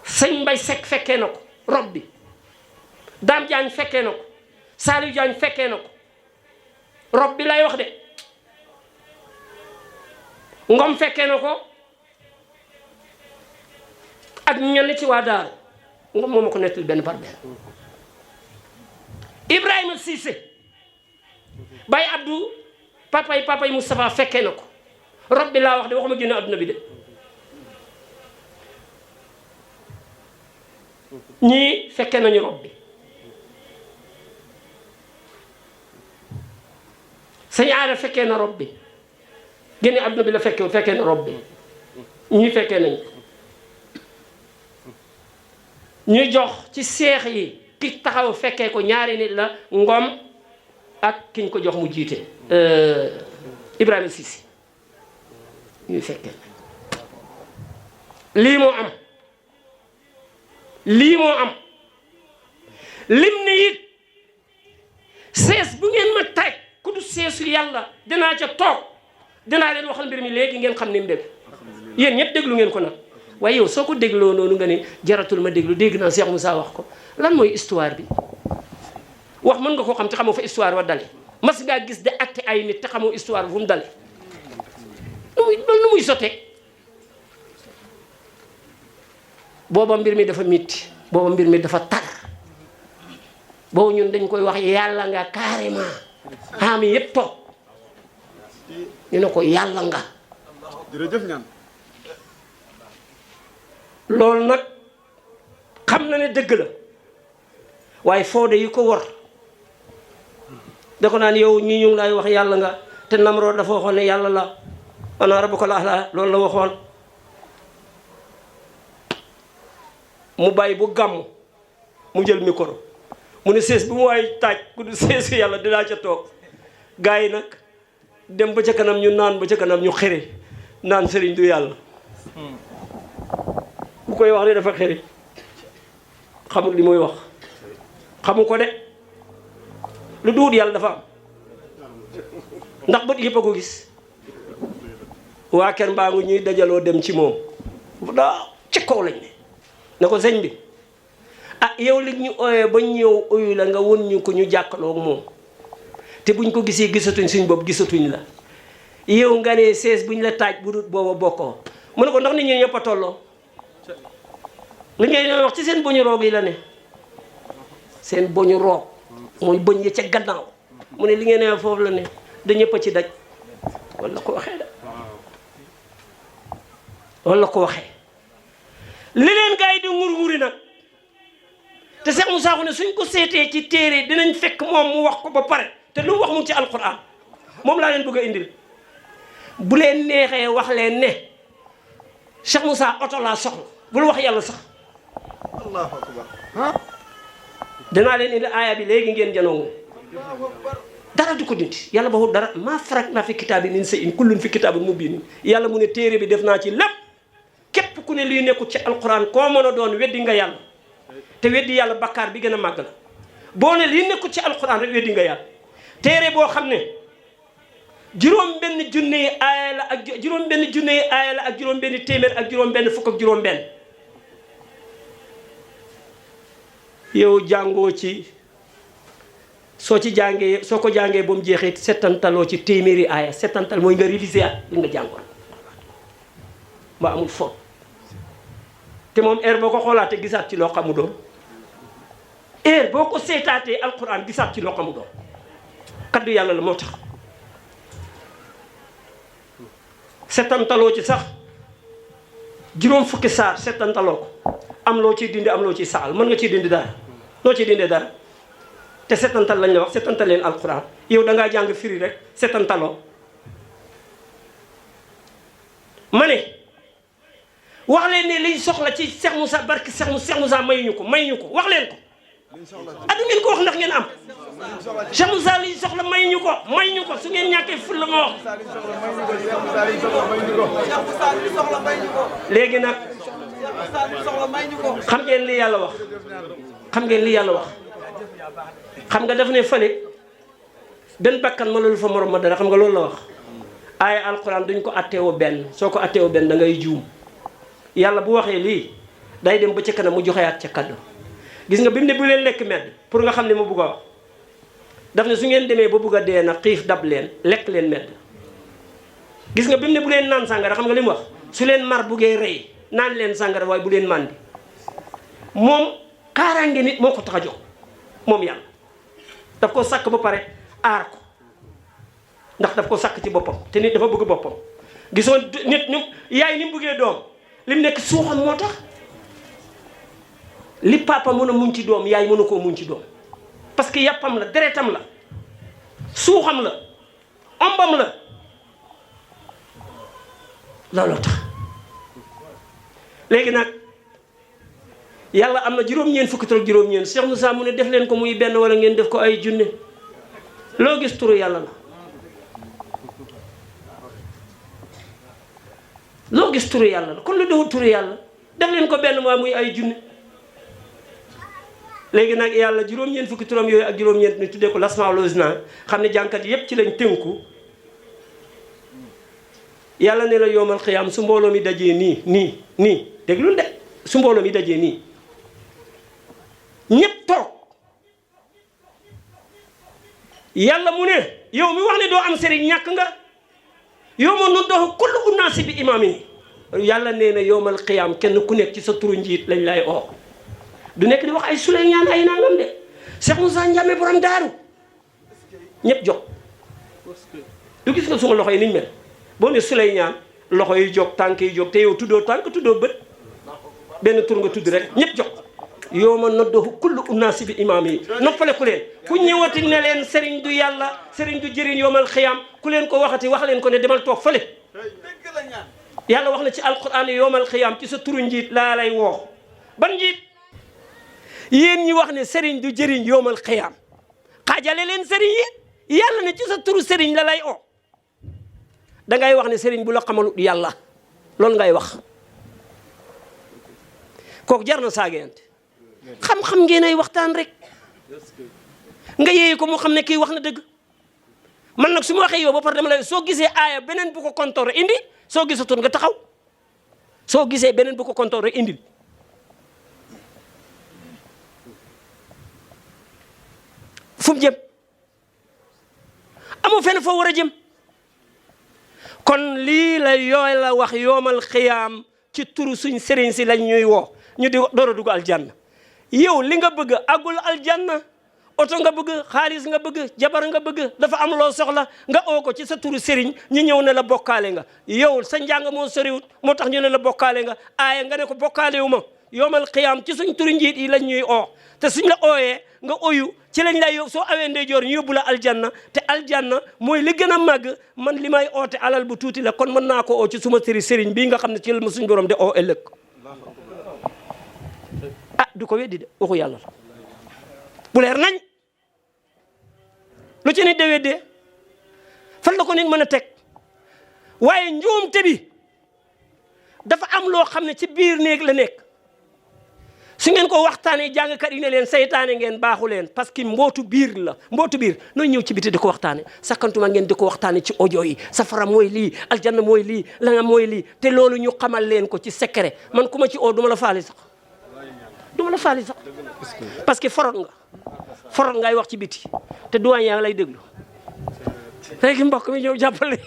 sëñ Mbay Sekk fekkee na ko rob bi Daam Jaañ fekkee na ko Saliou Jaañ fekkee na ko rob bi lay wax de Ngom fekkee na ko ak ñenn ci waa Daaru Ngom moo ma ko nettali benn par benn Ibrahima Cissé Baye Abdou papay Moustapha fekkee na ko rob bi laa wax de waxuma génn adduna bi de ñii fekkee nañu rob bi sëñ Aada fekkee na rob bi génn adduna bi la fekkee na rob bi ñii fekkee nañu ñu jox ci seex yi ki taxaw fekkee ko ñaari nit la Ngom ak kiñ ko jox mu jiite Ibrahima Cissé ñuy fekkee lii moo am lim ni it sees bu ngeen ma taaj ku du seesu yàlla dinaa ca toog dinaa leen waxal mbir mi léegi ngeen xam ni mu dégg yéen ñëpp déglu ngeen ko nag waaye yow soo ko dégloo noonu nga ni jaratul ma déglu dégg naa Cheikh Moussa wax ko lan mooy histoire bi wax mën nga koo xam te xamoo fa histoire wa dale mas ngaa gis de acte ay nit te xamoo histoire fu mu dale nu muy sotee booba mbir mi dafa mitti booba mbir mi dafa tar boobu ñun dañ koy wax yàlla nga carrément xam yëpp toog ñu ne ko yàlla nga jërëjëf ñaan loolu nag xam na ne dëgg la waaye Fodé yi ko war da ko naan yow ñii ñu ngi lay wax yàlla nga te Namrood dafa waxoon ne yàlla la ana rabbukal a'laa loolu la waxoon mu bàyyi bu gàmm mu jël micro mu ne sees bu mu waay taaj ku du seesu yàlla dinaa ca toog gars yi nag dem ba ca kanam ñu naan ba ca kanam ñu xëre naan sëriñ du yàlla bu koy wax ne dafa xëre xamul li muy wax xamu ko de lu duut yàlla dafa am ndax bët yëpp a ko gis waa kër mbaa ngi ñuy dajaloo dem ci moom daa ci kaw lañ ne ko sëñ bi ah yow li ñu ooyee ba ñëw uyu la nga won ñu ko ñu jàkkaloo moom te buñ ko gisee gisatuñ suñ bopp gisatuñ la yow nga ne sees buñ la taaj bu dut booba bokkoo mu ne ko ndax nit ñi ñëpp a tolloo li ngay wax ci seen boñu roog yi la ne seen boñu roog mooy bëñ ya ca gannaaw mu ne li ngeen ne foofu la ne da ñëpp a ci daj wala ko waxee da wala ko waxee li leen gars yi di ngur-nguri nag te Cheikh Moussa ne suñ ko seetee ci téere dinañ fekk moom mu wax ko ba pare te lu mu wax mu ci alquran moom laa leen bëgg a indil bu leen neexee wax leen ne Cheikh Moussa oto laa soxla bul wax yàlla sax allahu akbar danaa leen indi aaya bi léegi ngeen janoo dara du ko dindi yàlla baxul dara maa farak naa fi kitaabi min shay'in kullun fi kitaabin mubiin yàlla mu ne téere bi def naa ci lépp képp ku ne lii nekkul ci alquran koo mën a doon weddi nga yàlla te weddi yàlla bakkaar bi gën a màgg la boo ne lii nekkul ci alquran rek weddi nga yàlla téere boo xam ne juróom benn junne aaya la ak juróom benn junne aaya la ak juróom benn téeméer ak juróom benn fukk ak juróom benn yow jàngoo ci soo ci jàngee soo ko jàngee ba mu jeexee settantaloo ci téeméeri aaya settantal mooy nga réviser at li nga jàngoon ba amul faute te moom heure boo ko xoolaatee gisaat ci loo xamu doon heure boo ko seetaatee alquran gisaat ci loo xamu doon kaddu yàlla la moo tax settantaloo ci sax juróom fukki saar settantaloo ko am loo ciy dindi am loo ciy saxal mën nga ciy dindi dara loo ciy dindee dara te settantal lañ la wax settantal leen alquran yow da ngaa jàng firi rek settantaloo ma ne wax leen ne liñ soxla ci Cheikh Moussa barke Cheikh Moussa mayuñu ko wax leen ko adu ngeen ko wax ndax ngeen am Cheikh Moussa liñ soxla mayuñu ko su ngeen ñàkkee ful la ma wax léegi nag xam ngeen li yàlla wax xam nga daf ne fële benn bakkan ma loolu fa morom ma dara xam nga loolu la wax aaya alquran duñ ko atteewoo benn soo ko atteewoo benn da ngay juum yàlla bu waxee lii day dem ba ca kanam mu joxeyaat ca kaddu gis nga bi mu ne bu leen lekk medd pour nga xam ne ma bugg a wax daf ne su ngeen demee ba bugg a dee na xiif dab leen lekk leen medd gis nga bi mu ne bu leen naan sàngara xam nga li mu wax su leen mar buggee rey naan leen sàngara waaye bu leen màndi moom kaaraange nit moo ko tax a jox moom yàlla daf ko sàkk ba pare aar ko ndax daf ko sàkk ci boppam te nit dafa bëgg boppam gisoo nit ñu yaay ni mu bëggee doom li mu nekk suuxam moo tax li papa mën a muñ ci doom yaay mënu koo muñ ci doom parce que yàppam la deretam la suuxam la ombam la looloo tax léegi nag yàlla am na juróom-ñeent fukki tur ak juróom-ñeent Cheikh Moussa mu ne def leen ko muy benn wala ngeen def ko ay junne loo gis turu yàlla la loo gis turu yàlla la kon lu dewul turu yàlla def leen ko benn waa muy ay junne léegi nag yàlla juróom-ñeent fukki turam yooyu ak juróom-ñeent ni tuddee ko l'asmaul husna xam ne jànkat yépp ci lañ tënku yàlla ne la yoomal xiyaam su mbooloo mi dajee nii déglul de su mbooloo mi dajee nii ñépp toog yàlla mu ne yow mi wax ne doo am sëriñ ñàkk nga yow ma nun dox kullu unnaasi bi imaam yi yàlla nee na yoomal xiyaam kenn ku nekk ci sa turu njiit lañ lay oo du nekk di wax ay Souleymane ay nangam de Cheikh Moussa Ndiamé borom daaru ñëpp jóg du gis nga suma loxo yi niñ mel boo ne Souleymane loxo yi jóg tànk yi jóg te yow tuddoo tànk tuddoo bët benn tur nga tudd rek ñëpp jóg yow ma noddohu kullu unnaasi bi imaam yi noppale ku leen ku ñëwati ne leen sëriñ du yàlla sëriñ du jëriñ yoomal xiyaam ku leen ko waxati wax leen ko ne demal toog fële yàlla wax na ci alquran yoomal xiyaam ci sa turu njiit laa lay woo ban njiit yéen ñi wax ne sëriñ du jëriñ yoomal xiyaam xaajale leen sëriñ yi yàlla ne ci sa turu sëriñ la lay oo da ngay wax ne sëriñ bu la xamalut yàlla loolu ngay wax kooku jar na saageyante xam-xam ngeen ay waxtaan rek nga yeeyu ko mu xam ne kii wax na dëgg man nag su ma waxee yow ba pare dama lay soo gisee aaya beneen bu ko kontoor rek indi soo gisatul nga taxaw soo gisee beneen bu ko kontoor rek indil fu mu jëm amoo fenn foo war a jëm kon lii la yooy la wax yoomal xiyaam ci turu suñ sëriñ si lañ ñuy woo ñu di door a dugg aljanna yow li nga bëgg agul aljanna oto nga bëgg xaalis nga bëgg jabar nga bëgg dafa am loo soxla nga oo ko ci sa turu sëriñ ñu ñëw ne la bokkaale nga yow sa njàng moo soriwut moo tax ñu ne la bokkaale nga aaya nga ne ko bokkaale wu ma yoomal xiyaam ci suñ turu njiit yi lañ ñuy oo te suñ la ooyee nga oyu ci lañ lay yow soo awee ndeyjoor ñu yóbbu la aljanna te aljanna mooy li gën a màgg man li may oote alal bu tuuti la kon mën naa ko oo ci suma sëriñ bii nga xam ne ci la ma suñ borom de oo ëllëg ah du ko weddi de waxu yàlla la bu leer nañ lu ci nit de weddee fan la ko nit mën a teg waaye njuumte bi dafa am loo xam ne ci biir néeg la nekk su ngeen ko waxtaanee jàngkat yi ne leen saytaane ngeen baaxu leen parce que mbootu biir la mbootu biir nooy ñëw ci biti di ko waxtaane sakkantuma ngeen di ko waxtaane ci audio yi safara mooy lii aljanna mooy lii la nga mooy lii te loolu ñu xamal leen ko ci secret man ku ma ci oo duma la faali sax duma la faali sax parce que forot ngay wax ci biti te duwaañ yaa ngi lay déglu léegi mbokk mi ñëw jàppale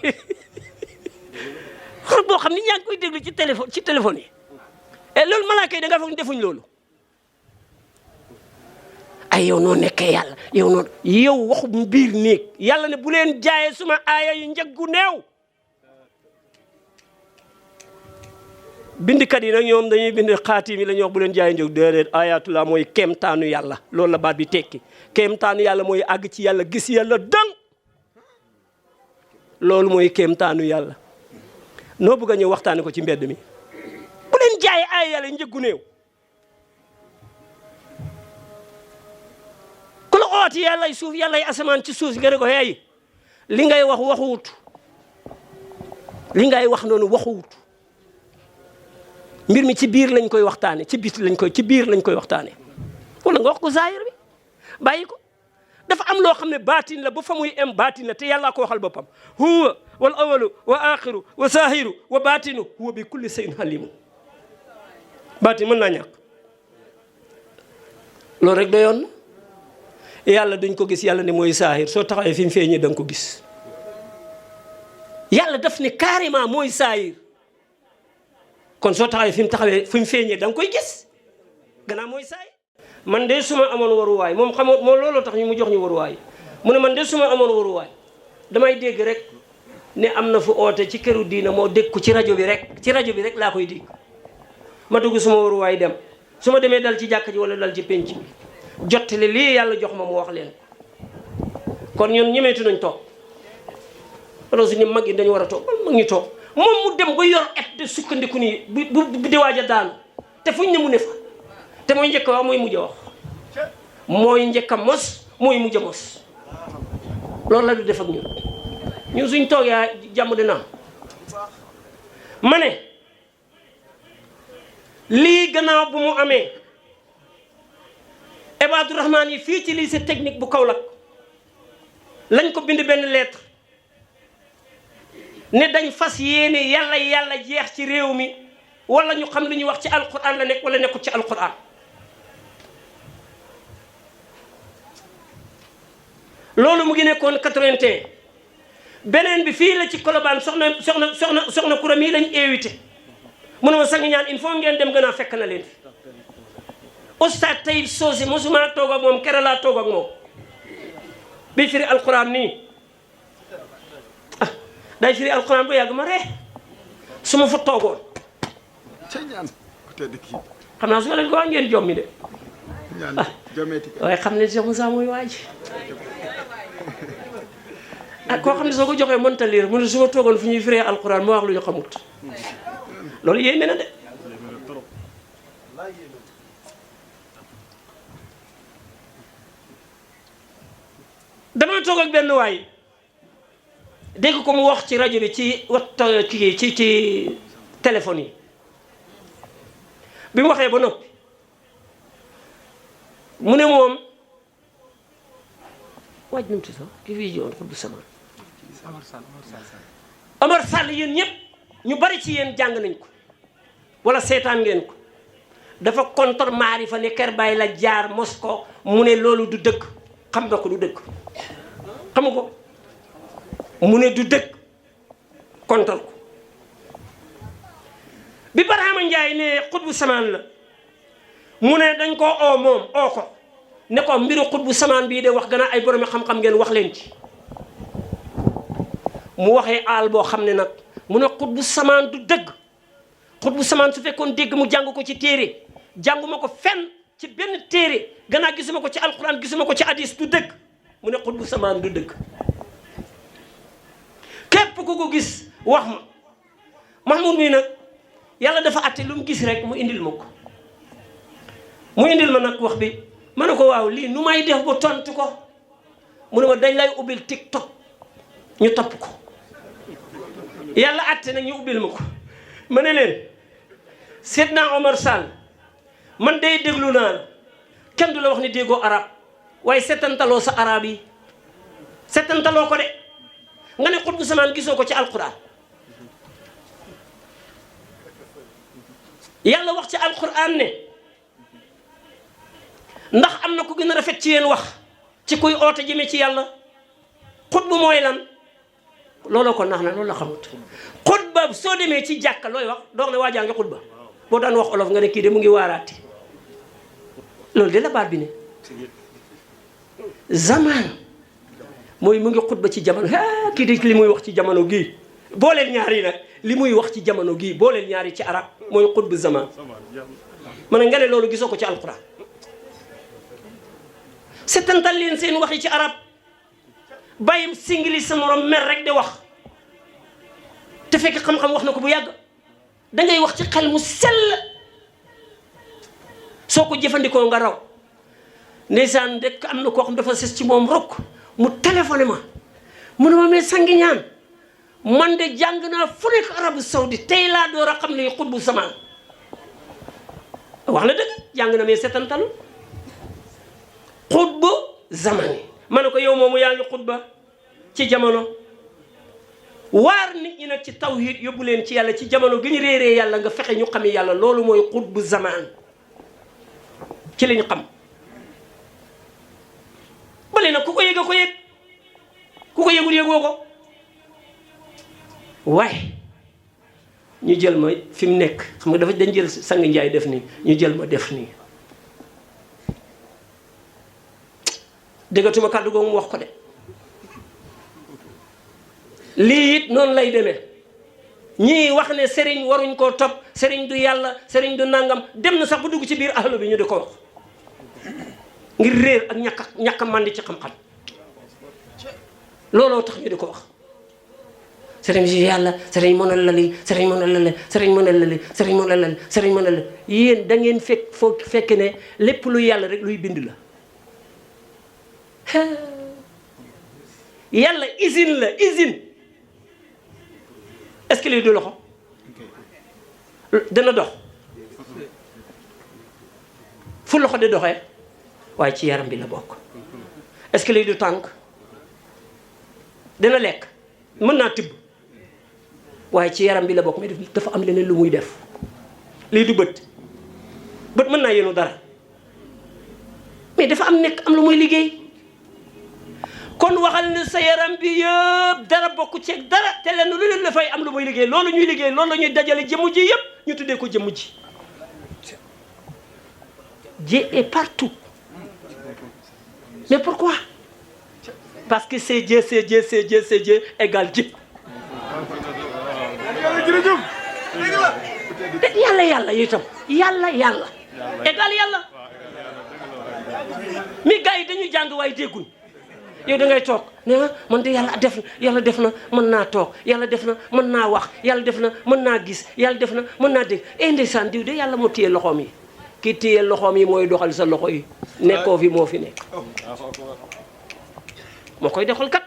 xol boo xam ni ñaa ngi koy déglu ci téléphone yi et loolu malaaka yi da nga foog ñu defuñ loolu ay yow noo nekkee yàlla yow noonu yow waxu biir néeg yàlla ne bu leen jaayee suma aaya yu njëggu neew bindkat yi nag ñoom dañuy bind xaatim yi la ñuy wax bu leen jaayee njëg déedéet ayatullah mooy kéemtaanu yàlla loolu la baat bi tekki kéemtaanu yàlla mooy àgg ci yàlla gis yàlla dang loolu mooy kéemtaanu yàlla noo bëgg a ñëw waxtaane ko ci mbedd mi bu leen jaayee aaya yàlla njëggu néew ku la ooti yàllay suuf yàllay asamaan ci suuf nga ne ko hey li ngay wax waxuwut li ngay wax noonu waxuwut mbir mi ci biir lañ koy waxtaane ci biir lañ koy waxtaane wala nga wax ko zaahir bi bàyyi ko dafa am loo xam ne baatin la ba fa muy am baatin la te yàllaa ko waxal boppam huwa wal awalu wa axiru wa zaahiru wa baatinu huwa bi kulli shay'in alimu baatin mën naa ñàkk loolu rek doyoon na yàlla duñ ko gis yàlla ne mooy saahir soo taxawee fi mu feeñee da nga ko gis yàlla daf ne carrément mooy saahir kon soo taxawee fi mu feeñee da nga koy gis gannaaw mooy saahir man de suma amoon waruwaay moom xamoo moom looloo tax ñu mu jox ñu waruwaay mu ne man de suma amoon waruwaay damay dégg rek ne am na fu oote ci këru diina moo dégg ko ci rajo bi rek laa koy dégg ma dugg suma waruwaay dem su ma demee dal ci jàkka ji wala dal ci penc bi jottali lii yàlla jox ma mu wax leen kon ñun ñemeetu nañ toog wala suñu mag yi dañu war a toog man mag ñu toog moom mu dem ba yor et de sukkandiku nii bu di waaj a daanu te fuñ ne mu ne fa te mooy njëkk a wax mooy mujj a wax mooy njëkk a mos mooy mujj a mos loolu la du def ak ñun suñ toogee jàmm dina am ma ne lii gannaaw bu mu amee Ibaadu Rahmaan yi fii ci lycée technique bu Kaolack lañ ko bind benn lettre ne dañ fas yéene yàlla jeex ci réew mi wala ñu xam li ñuy wax ci alquran la nekk wala nekkul ci alquran loolu mu ngi nekkoon 81 beneen bi fii la ci Colobane soxna Koura mii lañ invité mu ne ma sang ñaan il faut ngeen dem gën a fekk na leen fi Oustaz Taïb Socé mosuma toog ak moom kere laa toog ak moom bi firi alquran nii day firi alquran bu yàgg ma ree su ma fa toogoon xam naa su ma leen ko wax ngeen jommi de waaye xam ne Cheikh Moussa mooy waaj koo xam ne soo ko joxee mënta liir mu ne su ma toogoon fu ñuy firee alquran ma wax lu ñu xamut loolu yéeme na de dama toog ak benn waay dégg ko mu wax ci rajo bi ci ci téléphone yi bi mu waxee ba noppi mu ne moom waaj numti sax ki fii joon xut bu samaan Omar Sall yéen ñëpp ñu bari ci yéen jàng nañ ko wala seetaan ngeen ko dafa contre maarifa ne Kër Baay la jaar mos ko mu ne loolu du dëgg xam nga ko du dëgg xam ko mu ne du dëgg kontal ko bi Barhama Njaay ne xutbu samaan la mu ne dañ koo oo moom oo ko ne ko mbiru xutbu samaan bii de wax gën a ay borom xam-xam ngeen wax leen ci mu waxee aal boo xam ne nag mu ne xutbu samaan du dëgg xutbu samaan su fekkoon dégg mu jàng ko ci téere jànguma ko fenn ci benn téere gannaaw gisuma ko ci alquran gisuma ko ci hadis du dëgg mu ne xutbu samaan du dëgg képp ku ko gis wax ma Mahmoud mii nag yàlla dafa atte lu mu gis rek mu indil ma ko mu indil ma nag wax bi ma ne ko waaw lii nu may def ba tontu ko mu ne ma dañ lay ubbil TikTok ñu topp ko yàlla atte nag ñu ubbil ma ko ma ne leen Seydina Omar Sall man day déglu naa la kenn du la wax ni déggoo arab waaye setantaloo sa arab yi setantaloo ko de nga ne xutbu zamaan gisoo ko ci alquran yàlla wax ci alquran ne ndax am na ku gën a rafet ci yéen wax ci kuy oote jëme ci yàlla xutbu mooy lan looloo ko nax na loolu la xamut xutba soo demee ci jàkka looy wax doog ne waajaa ngi xutba boo daan wax olof nga ne kii de mu ngi waaraati loolu de la baat bi ne zamaan mooy mu ngi xutba ci jamono kii de li muy wax ci jamono gii booleel ñaari nag li muy wax ci jamono gii booleel ñaari ci arab mooy xutbu zamaan ma ne nga ne loolu gisoo ko ci alquran setantal leen seen wax yi ci arab bàyyi singili sa morom mer rek de wax te fekk xam-xam wax na ko bu yàgg dangay wax ci xel mu sell soo ko jëfandikoo nga raw ndeysaan dekk am na koo xam dafa ses ci moom rokk mu téléphoné ma mu ne ma mais sangi ñaan man de jàng naa fu nekk arabu saudi tey laa door a xam ne xutbu zamaan wax na dëgg jàng na mais setantalu xutbu zamaan ma ne ko yow moomu yaa ngi xutba ci jamono waar nit ñi nag ci tawhid yóbbu leen ci yàlla ci jamono gi ñu réeree yàlla nga fexe ñu xami yàlla loolu mooy xutbu zamaan ci lañ xam bale nag ku ko yëg a ko yëg ku ko yëgul yëgoo ko waaye ñu jël ma fi mu nekk xam nga dafa dañ jël sang njaay def nii ñu jël ma def nii déggatuma kàddu googu mu wax ko de lii it noonu lay demee ñii wax ne sëriñ waruñ koo topp sëriñ du yàlla sëriñ du nangam dem na sax bu dugg ci biir ahlu bi ñu di ko wax ngir réer ak ñàkk a màndi ci xam-xam looloo tax ñu di ko wax sëriñ si yàlla sëriñ mën a lali sëriñ mën a lali sëriñ mën a lali sëriñ mën a lali sëriñ mën a lali yéen da ngeen fekk ne lépp lu yàlla rek luy bind la yàlla usine la usine est-ce que lii du loxo dana dox fu loxo di doxee waaye ci yaram bi la bokk est-ce que lii du tànk dana lekk mën naa tibb waaye ci yaram bi la bokk mais dafa am leneen lu muy def lii du bët mën naa yenu dara mais dafa am nekk am lu muy liggéey kon waxal ne sa yaram bi yëpp dara bokku ceeg dara te lenn lu leen dafay am lu muy liggéey loolu ñuy liggéey loolu la ñuy dajale jëmm ji yëpp ñu tuddee ko jëmm ji Dieu est partout mais pourquoi parce que c'est Dieu c'est Dieu c'est Dieu c'est Dieu égale Dieu yàlla itam yàlla égal yàlla mais gars yi dañuy jàng waaye dégguñ yow da ngay toog ne man de yàlla def na mën naa toog yàlla def na mën naa wax yàlla def na mën naa gis yàlla def na mën naa dégg ndeysaan diw de yàlla moo téye loxoom yi ki téye loxoom yi mooy doxal sa loxo yi nekkoo fi moo fi nekk moo koy doxal kat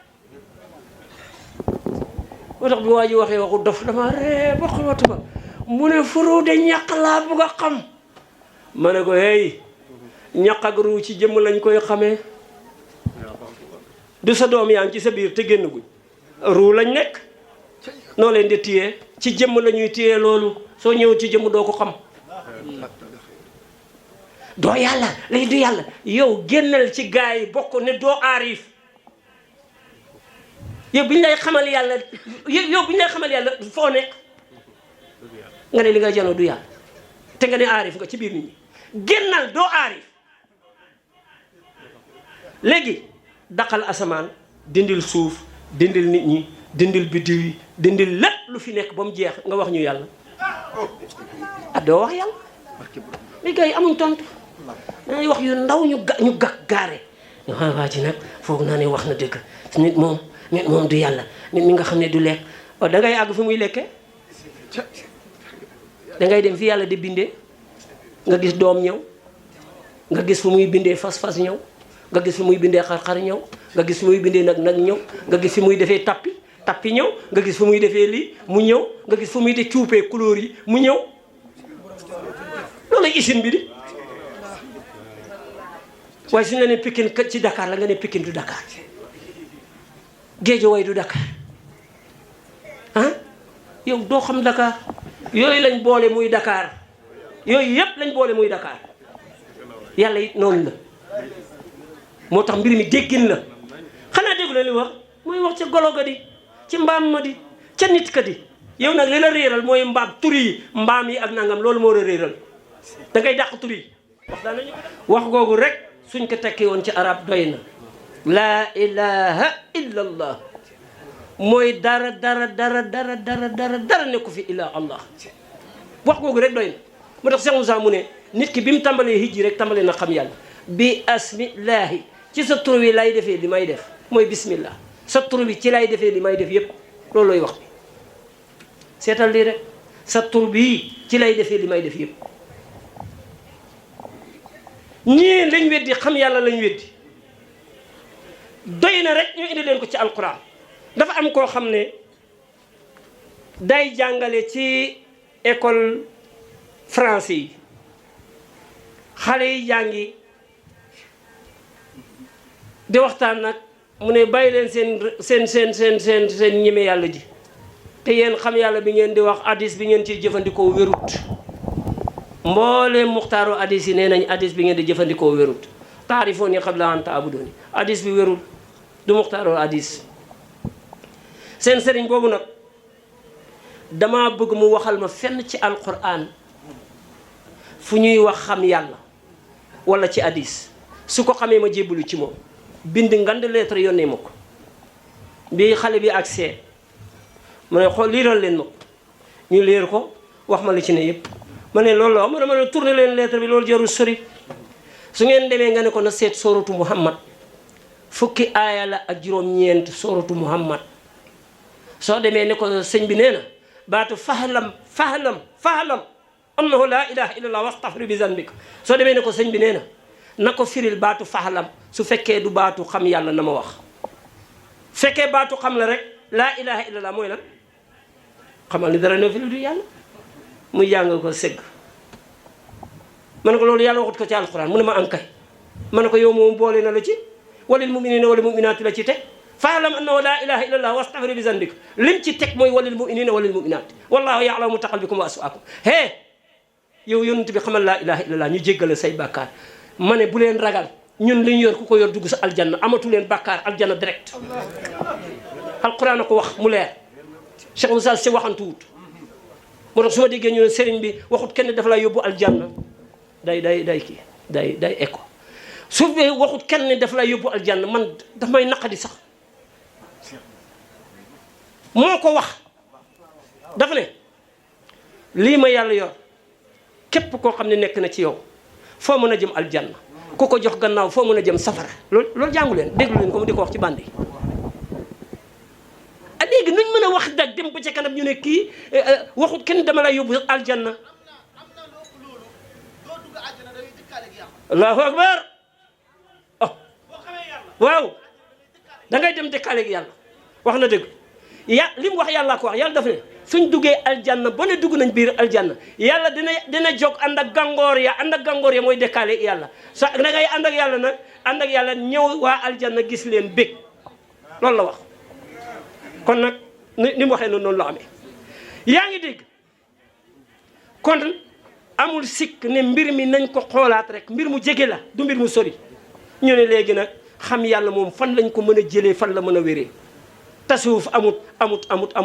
moo tax bi waa ji waxee waxu dof dama ree ba xamatu ba mu ne furu de ñàq laa bëgg a xam ma ne ko hey ñàq ak ruu ci jëmm lañ koy xamee du sa doom yaa ngi ci sa biir te génn guñ ruu lañ nekk noo leen di téye ci jëmm la ñuy téye loolu soo ñëw ci jëmm doo ko xam doo yàlla lay du yàlla yow génnal ci gaa yi bokk ne doo aarif yow bi ñu lay xamal yàlla yow bi ñu lay xamal yàlla foo nekk nga ne li nga janoo du yàlla te nga ne aarif nga ci biir nit ñi génnal doo aarif léegi daqal asamaan dindil suuf dindil nit ñi dindil biddiw yi dindil lépp lu fi nekk ba mu jeex nga wax ñu yàlla doo wax yàlla mais gars yi amuñ tontu dangay wax yu ndaw ñu gàk gaare waa ci nag foog naa ne wax na dëgg nit moom du yàlla nit mi nga xam ne du lekk waaw da ngay àgg fi muy lekkee da ngay dem fi yàlla di bindee nga gis doom ñëw nga gis fu muy bindee fas ñëw nga gis fi muy bindee xar ñëw nga gis fi muy bindee nag ñëw nga gis fi muy defee tappi ñëw nga gis fi muy defee lii mu ñëw nga gis fu muy de cuupee couleur yi mu ñëw loolu usine bi di waaye suñu la ne Pikine ci Dakar la nga ne Pikine du Dakar Guédiawaye du Dakar ah yow doo xam Dakar yooyu lañ boole muy Dakar yooyu yëpp lañ boole muy Dakar yàlla it noonu la moo tax mbir mi déggin la xanaa déggu la li wax mooy wax ca golo ga di ci mbaam ma di ca nit ka di yow nag li la réeral mooy mbaam tur yi mbaam yi ak nangam loolu moo la réeral da ngay dàq tur yi wax googu rek suñ ko tekki woon ci arab doy na laa ilaha illa allah mooy dara nekku fi illa allah wax googu rek doy na moo tax Cheikh Moussa mu ne nit ki bi mu tàmbalee hijji rek tàmbalee na xam yàlla bi asmillahi ci sa tur wi lay defee li may def mooy bismillah sa tur bi ci lay defee li may def yépp loolu looy wax bi seetal lii rek sa tur bii ci lay defee li may def yépp ñii lañ weddi xam yàlla lañ weddi doy na rek ñu indi leen ko ci alquran dafa am koo xam ne day jàngale ci école français yi xale yi jàngi di waxtaan nag mu ne bàyyi leen seen ñeme yàlla ji te yéen xam yàlla bi ngeen di wax hadis bi ngeen ciy jëfandikoo wérut mbooleem muxtaaru hadis yi nee nañ hadis bi ngeen di jëfandikoo wérut taarifooni qabla an taabudooni hadis bi wérul du muxtaaru hadis seen sëriñ boobu nag dama bëgg mu waxal ma fenn ci alquran fu ñuy wax xam yàlla wala ci hadis su ko xamee ma jébbalu ci moom bind ngand lettre yónnee ma ko bi xale bi accès ma ne xool liiral leen ma ko ñu leer ko wax ma li ci ne yëpp ma ne loolu la ma ne tourné leen lettre bi loolu jarul sori su ngeen demee nga ne ko na seet sooratu muhammad fukki aaya la ak juróom-ñeent sooratu muhammad soo demee ne ko sëñ bi nee na baatu fahlam annahu laa ilaha illallah wastaghfir bi zanbika soo demee ne ko sëñ bi nee na ko firil baatu fahlam su fekkee du baatu xam yàlla na ma wax fekkee baatu xam la rek laa ilaha illallah mooy lan xamal ni dara ne fi lu du yàlla muy jàng ko sëgg ma ne ko loolu yàlla waxut ko ci alquran mu ne ma ankay ma ne ko yow moom boole na la ci walil muminina walil muminati la ci teg faalam annahu laa ilaha illallah wastaghfir bi zanbika lim ci teg mooy walil muminina walil muminati wallahu ya'lamu mutaqallabakum wa maswaakum yow yonent bi xamal laa ilaha illallah ñu jéggale say bàkkaar ma ne bu leen ragal ñun li ñu yor ku ko yor dugg sa aljanna amatu leen bàkkaar aljanna direct alquran a ko wax mu leer Cheikh Moussa si waxantuwut moo tax su ma déggee ñu ne sëriñ bi waxut kenn dafa lay yóbbu aljanna day écho su fee waxut kenn dafa lay yóbbu aljanna man daf may naqadi sax moo ko wax dafa ne lii ma yàlla yor képp koo xam ne nekk na ci yow foo mën a jëm aljanna ku ko jox gannaaw foo mën a jëm safara loolu jàngu leen déglu leen ko mu di ko wax ci bandi a léegi nuñ mën a wax dag dem ba ca kanam ñu ne kii waxut kenn dama lay yóbbu aljanna allahu akbar oh waaw da ngay dem dëkkaaleeg yàlla wax na dëgg li mu wax yàllaa ko wax yàlla daf ne suñ duggee aljanna ba ne dugg nañ biir aljanna yàlla dina jóg ànd ak gàngoor ya mooy dëkkaaleeg yàlla da ngay ànd ak yàlla nag ànd ak yàlla ñëw waa aljanna gis leen bég loolu la wax kon nag ni mu waxee noonu la amee yaa ngi dégg kon amul sikk ne mbir mi nañ ko xoolaat rek mbir mu jege la du mbir mu sori ñu ne léegi nag xam yàlla moom fan lañ ko mën a jëlee fan la mën a wéree tasawuf amut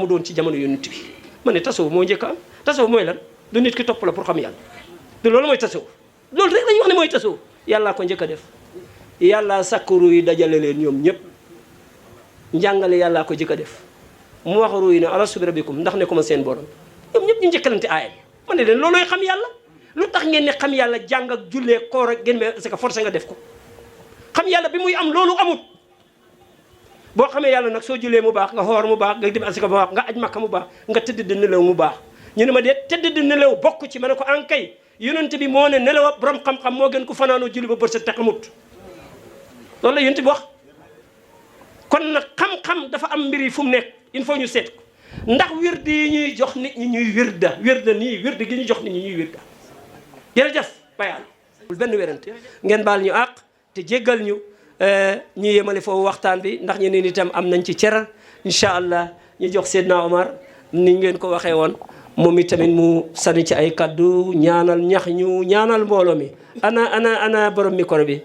doon ci jamono yonent bi ma ne tasawuf moo njëkk am tasawuf mooy lan du nit ki topp la pour xam yàlla du loolu mooy tasawuf loolu rek lañu wax ne mooy tasawuf yàllaa ko njëkk a def yàllaa sàkkaru yi dajale leen ñoom ñëpp njàngale yàllaa ko njëkk a def mu wax ruuy ne alastu bi rabbikum ndax ne ko ma seen borom ñoom ñëpp ñu njëkkalante aaya ma ne leen loolooy xam yàlla lu tax ngeen ne xam yàlla jàng ak jullee koor ak ngeen parce que forcé nga def ko xam yàlla bi muy am loolu amut boo xamee yàlla nag soo jullee mu baax nga xoor mu baax nga dem asaka mu baax nga aj makka mu baax nga tëdd di nelaw mu baax ñu ne ma dee tëdd di nelaw bokk ci ma ne ko ankay yonent bi moo ne nelaw borom xam-xam moo gën ko fanaanoo julli ba bër sa teqamut loolu la yonent bi wax kon nag xam-xam dafa am mbir yi fu mu nekk il faut ñu seet ko ndax wird yi ñuy jox nit ñi ñuy wirda nii wird gi ñu jox nit ñi ñuy wirda jërëjëf bayal benn wérante ngeen baal ñu àq te jéggal ñu ñu yemale foofu waxtaan bi ndax ñeneen itam am nañ ci cëral incha allah ñu jox Seydina Omar ni ngeen ko waxee woon moom itamit mu sani ci ay kaddu ñaanal ñax ñu ñaanal mbooloo mi ana borom micro bi